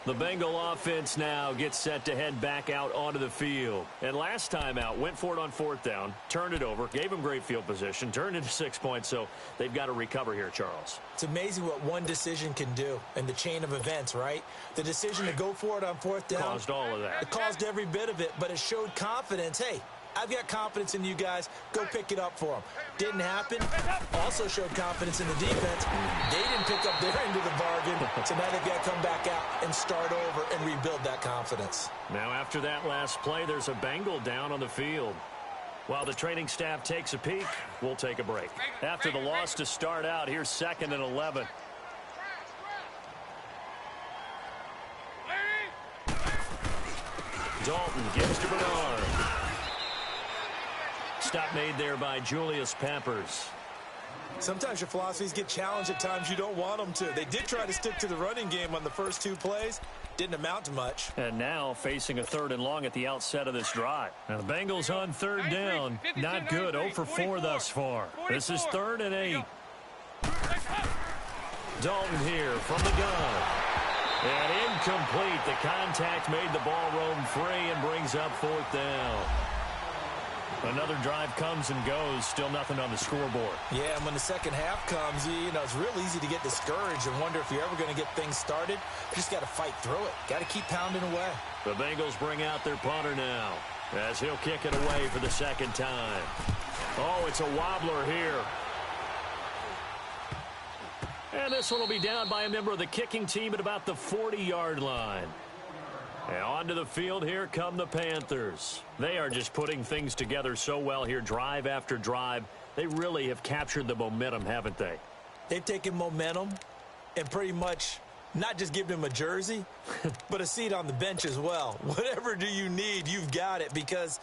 The Bengal offense now gets set to head back out onto the field. And last time out, went for it on 4th down, turned it over, gave them great field position, turned into 6 points, so they've got to recover here, Charles. It's amazing what one decision can do in the chain of events, right? The decision to go for it on 4th down. Caused all of that. It caused every bit of it, but it showed confidence. Hey, I've got confidence in you guys. Go pick it up for them. Didn't happen. Also showed confidence in the defense. They didn't pick up their end of the bargain, so now they've got to come back out and start over and rebuild that confidence. Now after that last play, there's a Bengal down on the field. While the training staff takes a peek, we'll take a break. After the loss to start out, here's 2nd and 11. Dalton gives to Bernard. Stop made there by Julius Peppers. Sometimes your philosophies get challenged at times you don't want them to. They did try to stick to the running game on the first 2 plays. Didn't amount to much. And now facing a 3rd and long at the outset of this drive. Now the Bengals on 3rd down. Not good. 0 for 4 thus far. This is 3rd and 8. Dalton here from the gun. And incomplete. The contact made the ball roam free and brings up 4th down. Another drive comes and goes. Still nothing on the scoreboard. Yeah, and when the second half comes, you know, it's real easy to get discouraged and wonder if you're ever going to get things started. You just got to fight through it. Got to keep pounding away. The Bengals bring out their punter now as he'll kick it away for the 2nd time. Oh, it's a wobbler here. And this one will be down by a member of the kicking team at about the 40-yard line. And onto the field, here come the Panthers. They are just putting things together so well here, drive after drive. They really have captured the momentum, haven't they? They've taken momentum and pretty much not just given him a jersey, but a seat on the bench as well. Whatever do you need, you've got it, because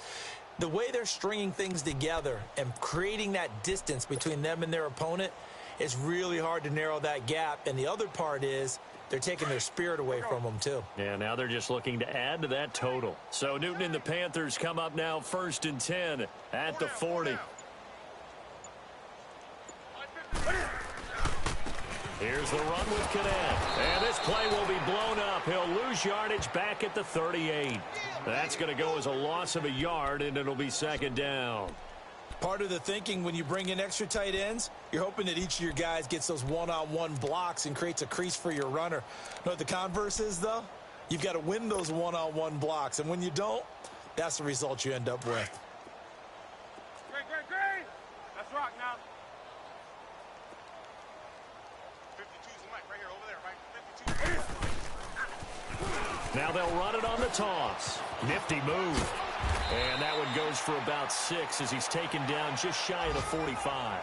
the way they're stringing things together and creating that distance between them and their opponent, it's really hard to narrow that gap. And the other part is they're taking their spirit away from them, too. Yeah, now they're just looking to add to that total. So Newton and the Panthers come up now 1st and 10 at the 40. Here's the run with Cadet. And this play will be blown up. He'll lose yardage back at the 38. That's going to go as a loss of a yard, and it'll be 2nd down. Part of the thinking when you bring in extra tight ends, you're hoping that each of your guys gets those one-on-one blocks and creates a crease for your runner. You know what the converse is, though? You've got to win those one-on-one blocks, and when you don't, that's the result you end up with. Great, great, great. Let's rock now. 52's the mic right here, over there, right? 52. Now they'll run it on the toss. Nifty move. And that one goes for about 6 as he's taken down just shy of the 45.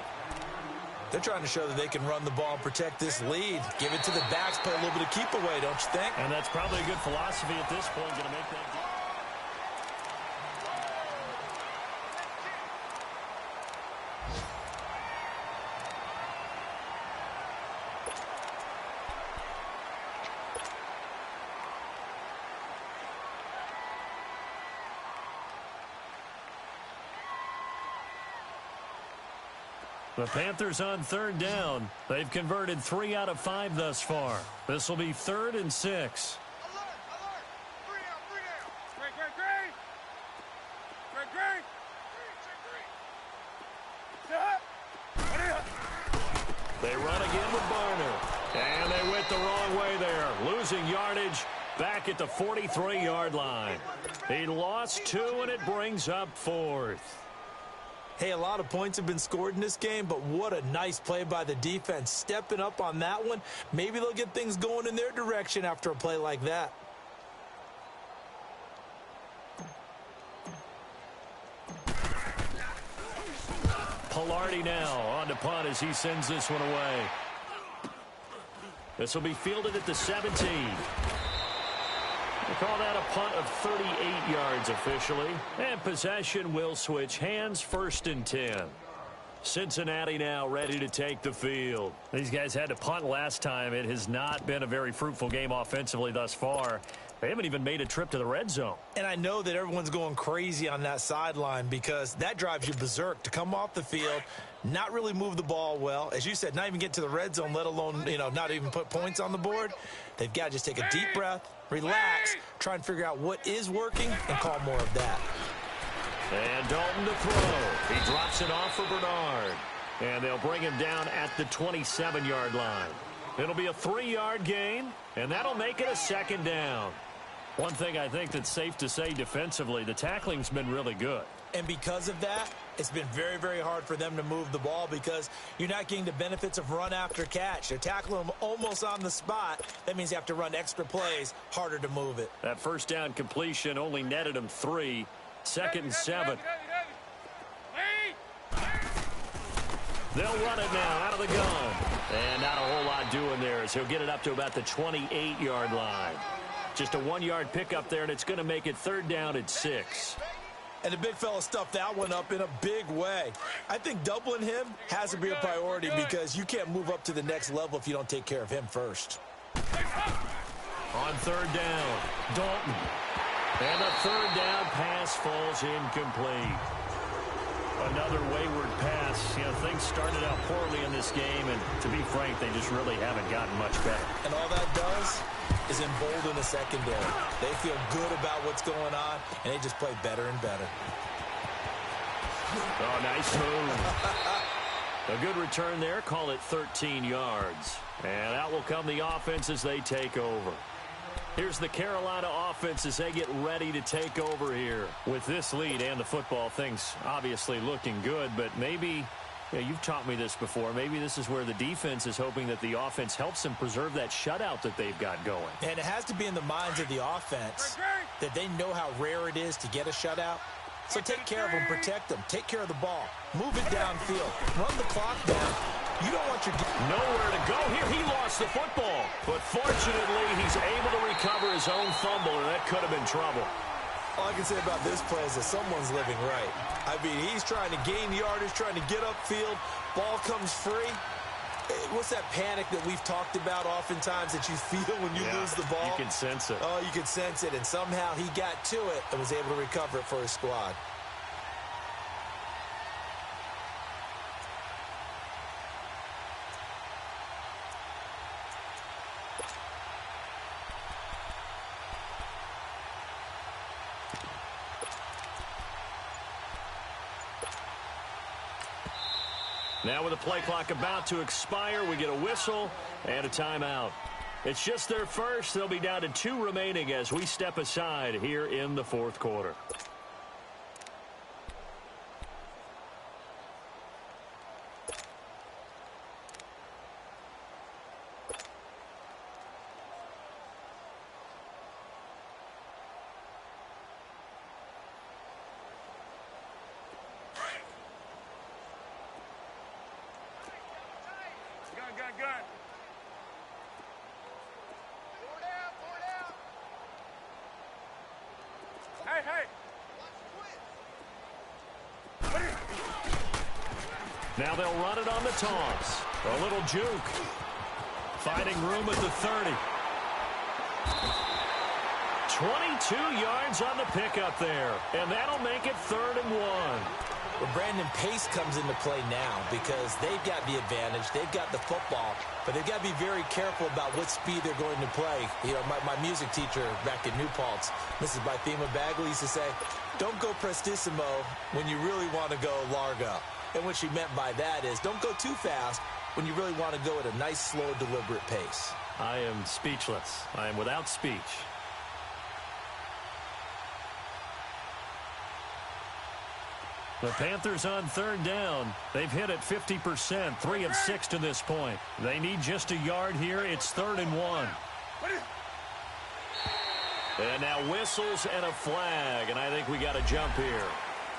They're trying to show that they can run the ball and protect this lead. Give it to the backs, play a little bit of keep away, don't you think? And that's probably a good philosophy at this point, going to make that. The Panthers on third down. They've converted 3 out of 5 thus far. This will be 3rd and 6. Alert! Alert! 3 down! 3 down! Green! Green! Green! Green! Green! They run again with Barner. And they went the wrong way there. Losing yardage back at the 43-yard line. He lost 2, and it brings up 4th. Hey, a lot of points have been scored in this game, but what a nice play by the defense. Stepping up on that one. Maybe they'll get things going in their direction after a play like that. Pilardi now on to punt as he sends this one away. This will be fielded at the 17. They call that a punt of 38 yards officially. And possession will switch hands, 1st and 10. Cincinnati now ready to take the field. These guys had to punt last time. It has not been a very fruitful game offensively thus far. They haven't even made a trip to the red zone. And I know that everyone's going crazy on that sideline because that drives you berserk to come off the field, not really move the ball well. As you said, not even get to the red zone, let alone, not even put points on the board. They've got to just take a deep breath, relax, try and figure out what is working, and call more of that. And Dalton to throw. He drops it off for Bernard. And they'll bring him down at the 27-yard line. It'll be a 3-yard gain, and that'll make it a 2nd down. One thing I think that's safe to say defensively, the tackling's been really good. And because of that, it's been very, very hard for them to move the ball because you're not getting the benefits of run after catch. They're tackling them almost on the spot. That means you have to run extra plays, harder to move it. That 1st down completion only netted them 3. 2nd and 7. They'll run it now out of the gun. And not a whole lot doing there as he'll get it up to about the 28-yard line. Just a 1-yard pickup there, and it's going to make it 3rd down at 6. And the big fella stuffed that one up in a big way. I think doubling him has to be a priority because you can't move up to the next level if you don't take care of him first. On 3rd down, Dalton. And the 3rd down pass falls incomplete. Another wayward pass. Things started out poorly in this game, and to be frank, they just really haven't gotten much better. And all that does is embolden the secondary. They feel good about what's going on, and they just play better and better. Oh, nice move. A good return there. Call it 13 yards. And out will come the offense as they take over. Here's the Carolina offense as they get ready to take over here. With this lead and the football, things obviously looking good, but maybe, you've taught me this before, maybe this is where the defense is hoping that the offense helps them preserve that shutout that they've got going. And it has to be in the minds of the offense that they know how rare it is to get a shutout. So take care of them, protect them, take care of the ball, move it downfield, run the clock down. You don't want your... Nowhere to go here. He lost the football. But fortunately, he's able to recover his own fumble, and that could have been trouble. All I can say about this play is that someone's living right. I mean, he's trying to gain yardage, trying to get upfield. Ball comes free. What's that panic that we've talked about oftentimes that you feel when you lose the ball? You can sense it. Oh, you can sense it. And somehow he got to it and was able to recover it for his squad. Now with the play clock about to expire, we get a whistle and a timeout. It's just their first. They'll be down to 2 remaining as we step aside here in the 4th quarter. Gun. Hey. Now they'll run it on the toss. A little juke. Finding room at the 30. 22 yards on the pickup there. And that'll make it 3rd and 1. But Brandon, pace comes into play now because they've got the advantage. They've got the football, but they've got to be very careful about what speed they're going to play. You know, my music teacher back in New Paltz, Mrs. Bythema Bagley, used to say, don't go prestissimo when you really want to go largo. And what she meant by that is don't go too fast when you really want to go at a nice, slow, deliberate pace. I am speechless. I am without speech. The Panthers on third down. They've hit it 50%, 3 of 6 to this point. They need just a yard here. It's 3rd and 1. And now whistles and a flag, and I think we got a jump here.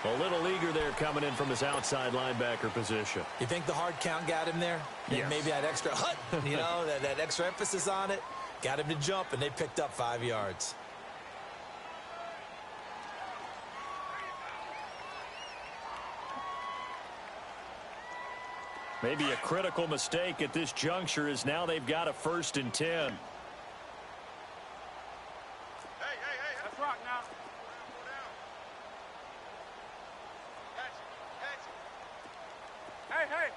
A little eager there coming in from his outside linebacker position. You think the hard count got him there? Yes. Maybe that extra hut, you know, that extra emphasis on it. Got him to jump, and they picked up 5 yards. Maybe a critical mistake at this juncture is now they've got a 1st and 10. Hey, let's rock now. Catch it.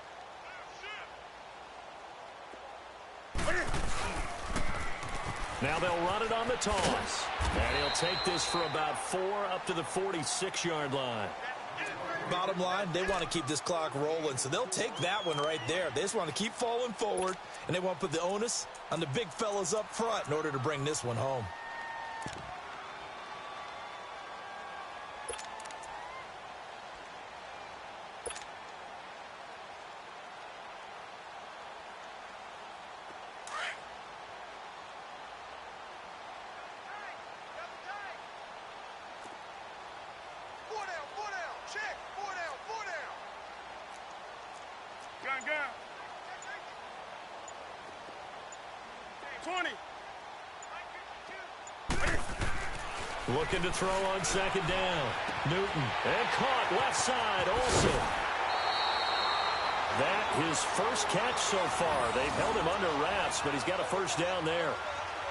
Now they'll run it on the toss. And he'll take this for about 4 up to the 46-yard line. Bottom line, they want to keep this clock rolling, so they'll take that one right there. They just want to keep falling forward, and they want to put the onus on the big fellas up front in order to bring this one home. Gun. 20. Looking to throw on 2nd down. Newton. And caught left side. Olsen. That his first catch so far. They've held him under wraps, but he's got a 1st down there.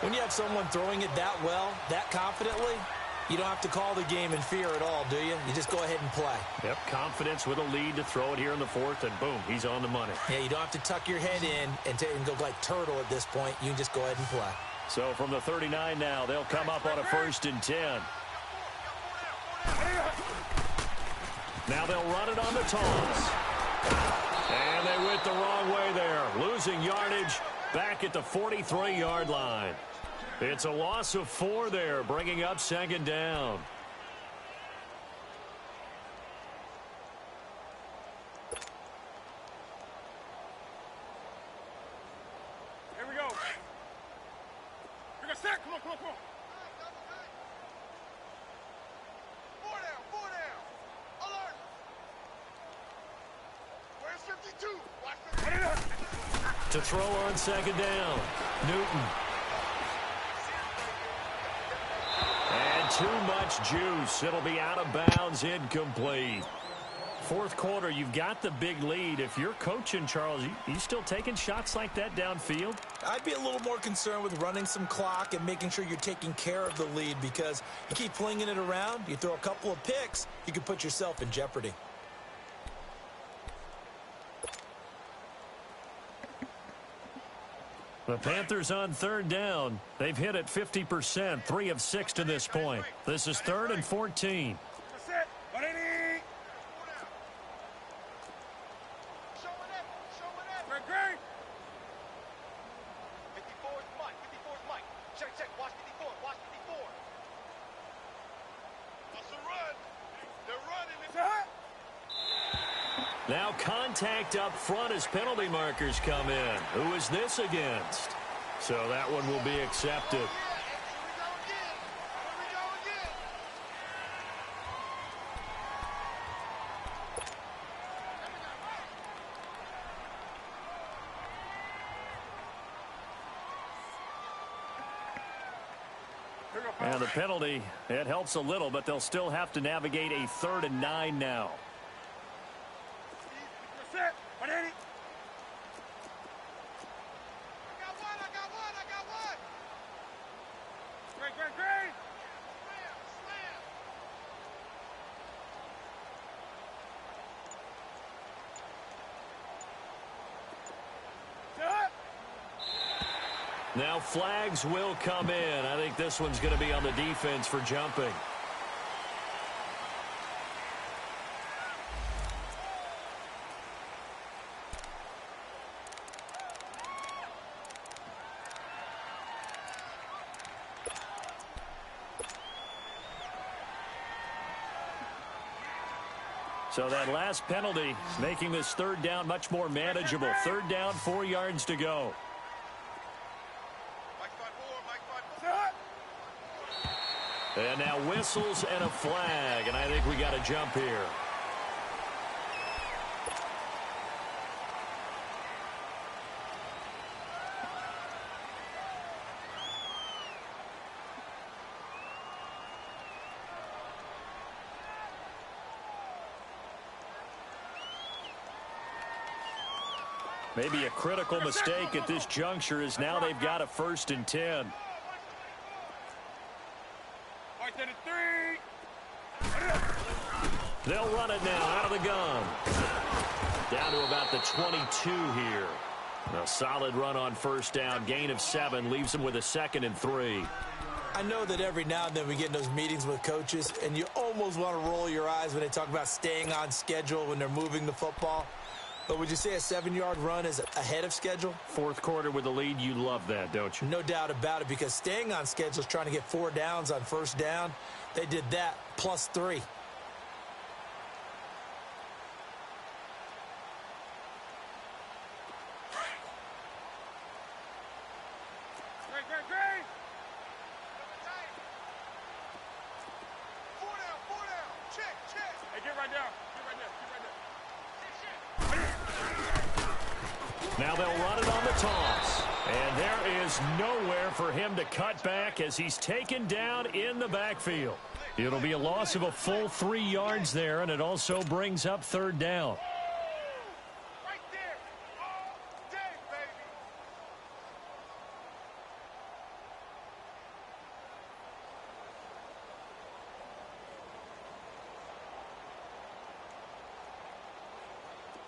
When you have someone throwing it that well, that confidently, you don't have to call the game in fear at all, do you? You just go ahead and play. Yep, confidence with a lead to throw it here in the 4th, and boom, he's on the money. Yeah, you don't have to tuck your head in and go like turtle at this point. You can just go ahead and play. So from the 39 now, they'll come up on a 1st and 10. Now they'll run it on the toss. And they went the wrong way there, losing yardage back at the 43-yard line. It's a loss of 4 there, bringing up 2nd down. Here we go. We're going to set. Come on. 4 down. Alert. Where's 52? Watch this. To throw on 2nd down, Newton. And too much juice. It'll be out of bounds, incomplete. 4th quarter, you've got the big lead. If you're coaching, Charles, you still taking shots like that downfield? I'd be a little more concerned with running some clock and making sure you're taking care of the lead, because you keep flinging it around, you throw a couple of picks, you can put yourself in jeopardy. The Panthers on 3rd down. They've hit it 50%, 3 of 6 to this point. This is 3rd and 14. Set. Great. 54 is Mike. Check. Watch 54. That's a run. They're running. It's a hut. Now contact up front as penalty markers come in. Who is this against? So that one will be accepted. And the penalty, it helps a little, but they'll still have to navigate a 3rd and 9 now. Set. What is it? Great. Now flags will come in. I think this one's going to be on the defense for jumping. So that last penalty making this third down much more manageable. Third down, 4 yards to go. And now whistles and a flag, and I think we got a jump here. Maybe a critical mistake at this juncture is now they've got a 1st and 10. They'll run it now out of the gun. Down to about the 22 here. A solid run on 1st down. Gain of 7 leaves them with a 2nd and 3. I know that every now and then we get in those meetings with coaches, and you almost want to roll your eyes when they talk about staying on schedule when they're moving the football. But would you say a 7-yard run is ahead of schedule? 4th quarter with the lead, you love that, don't you? No doubt about it, because staying on schedule is trying to get 4 downs on 1st down. They did that, plus 3. Now they'll run it on the toss. And there is nowhere for him to cut back as he's taken down in the backfield. It'll be a loss of a full 3 yards there, and it also brings up 3rd down. Right there. All day, baby.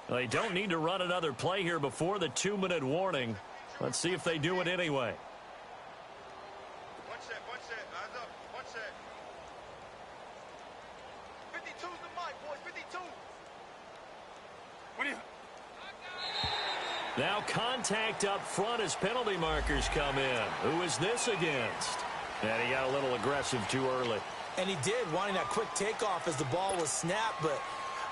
They don't need to run another play here before the 2-minute warning. Let's see if they do it anyway. One set, eyes up, one set. 52's the mic, boys, 52. What do you... Now contact up front as penalty markers come in. Who is this against? And he got a little aggressive too early. And he did, wanting that quick takeoff as the ball was snapped, but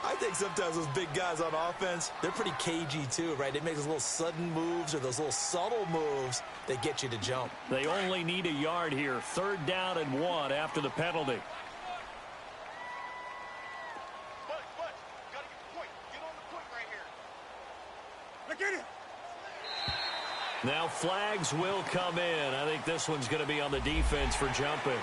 I think sometimes those big guys on offense, they're pretty cagey too, right? They make those little sudden moves or those little subtle moves that get you to jump. They only need a yard here. 3rd down and 1 after the penalty. But, gotta get the point. Get on the point right here. Look at it. Now flags will come in. I think this one's going to be on the defense for jumping.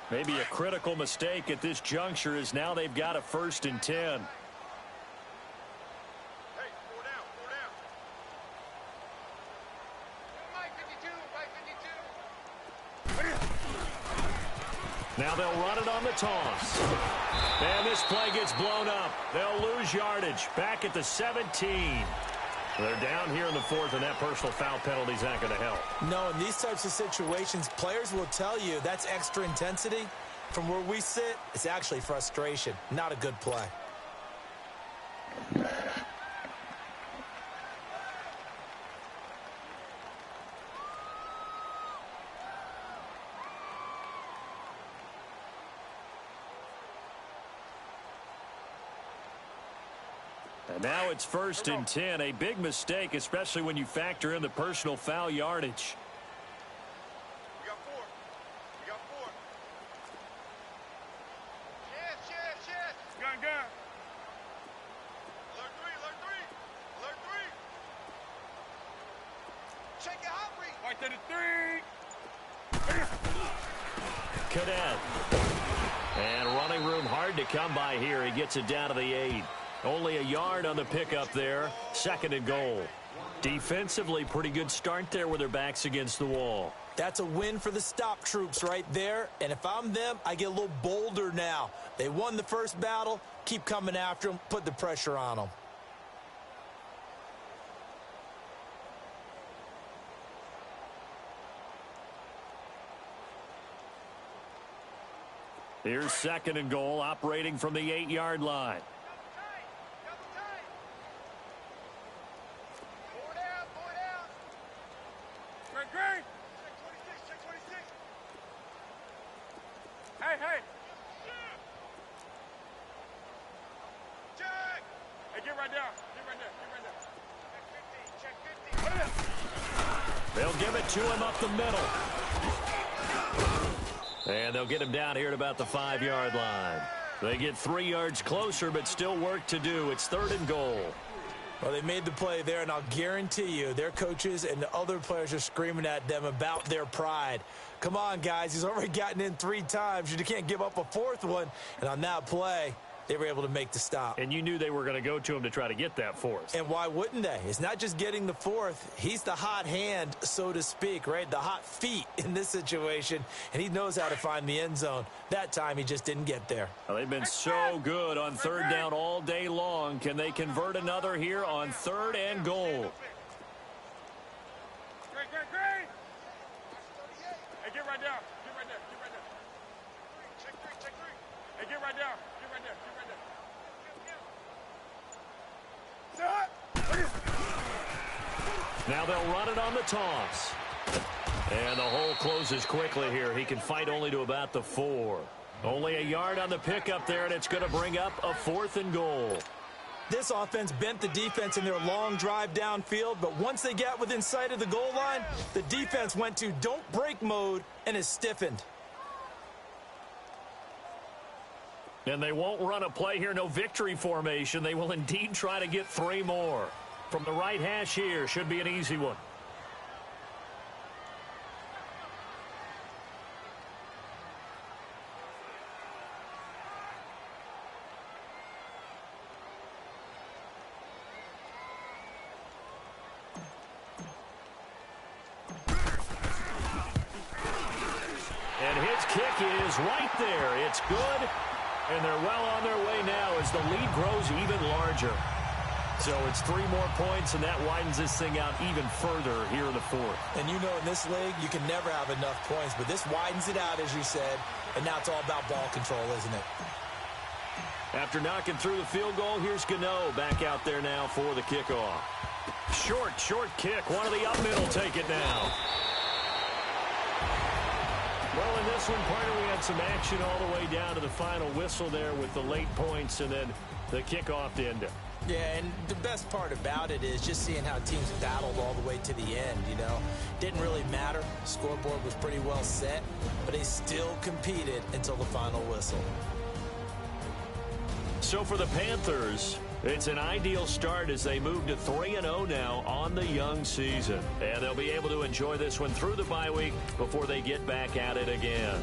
Maybe a critical mistake at this juncture is now they've got a 1st and 10. Hey, 4 down, 4 down. Mike 52, Now they'll run it on the toss. And this play gets blown up. They'll lose yardage. Back at the 17. They're down here in the 4th, and that personal foul penalty is not going to help. No, in these types of situations, players will tell you that's extra intensity. From where we sit, it's actually frustration, not a good play. And now it's 1st and 10. A big mistake, especially when you factor in the personal foul yardage. We got 4. We got 4. Yes. Gun. Alert 3. Check it out, Reed. Right to the 3. Cadet. And running room hard to come by here. He gets it down to the 8. Only a yard on the pickup there. 2nd and goal. Defensively, pretty good start there with their backs against the wall. That's a win for the stop troops right there. And if I'm them, I get a little bolder now. They won the first battle. Keep coming after them. Put the pressure on them. Here's 2nd and goal, operating from the 8-yard line. Hey. Jack! Hey, get right there. Check 50. They'll give it to him up the middle. And they'll get him down here at about the 5-yard line. They get 3 yards closer, but still work to do. It's 3rd and goal. Well, they made the play there, and I'll guarantee you their coaches and the other players are screaming at them about their pride. Come on, guys. He's already gotten in 3 times. You can't give up a 4th one. And on that play, they were able to make the stop. And you knew they were going to go to him to try to get that 4th. And why wouldn't they? It's not just getting the 4th. He's the hot hand, so to speak, right? The hot feet in this situation. And he knows how to find the end zone. That time, he just didn't get there. Well, they've been so good on 3rd down all day long. Can they convert another here on 3rd and goal? Great. Hey, get right down. Check 3. Hey, get right down. Now they'll run it on the toss. And the hole closes quickly here. He can fight only to about the 4. Only a yard on the pickup there, and it's going to bring up a 4th and goal. This offense bent the defense in their long drive downfield, but once they got within sight of the goal line, the defense went to don't break mode and is stiffened. And they won't run a play here, no victory formation. They will indeed try to get 3 more. From the right hash here, should be an easy one. And his kick is right there. It's good. And they're well on their way now as the lead grows even larger. So it's 3 more points, and that widens this thing out even further here in the 4th. And you know in this league, you can never have enough points, but this widens it out, as you said, and now it's all about ball control, isn't it? After knocking through the field goal, here's Gano back out there now for the kickoff. Short kick. One of the up middle take it now. Well, in this one, partner, we had some action all the way down to the final whistle there with the late points and then the kickoff to end it. Yeah, and the best part about it is just seeing how teams battled all the way to the end, you know. Didn't really matter. Scoreboard was pretty well set, but they still competed until the final whistle. So for the Panthers, it's an ideal start as they move to 3-0 now on the young season. And they'll be able to enjoy this one through the bye week before they get back at it again.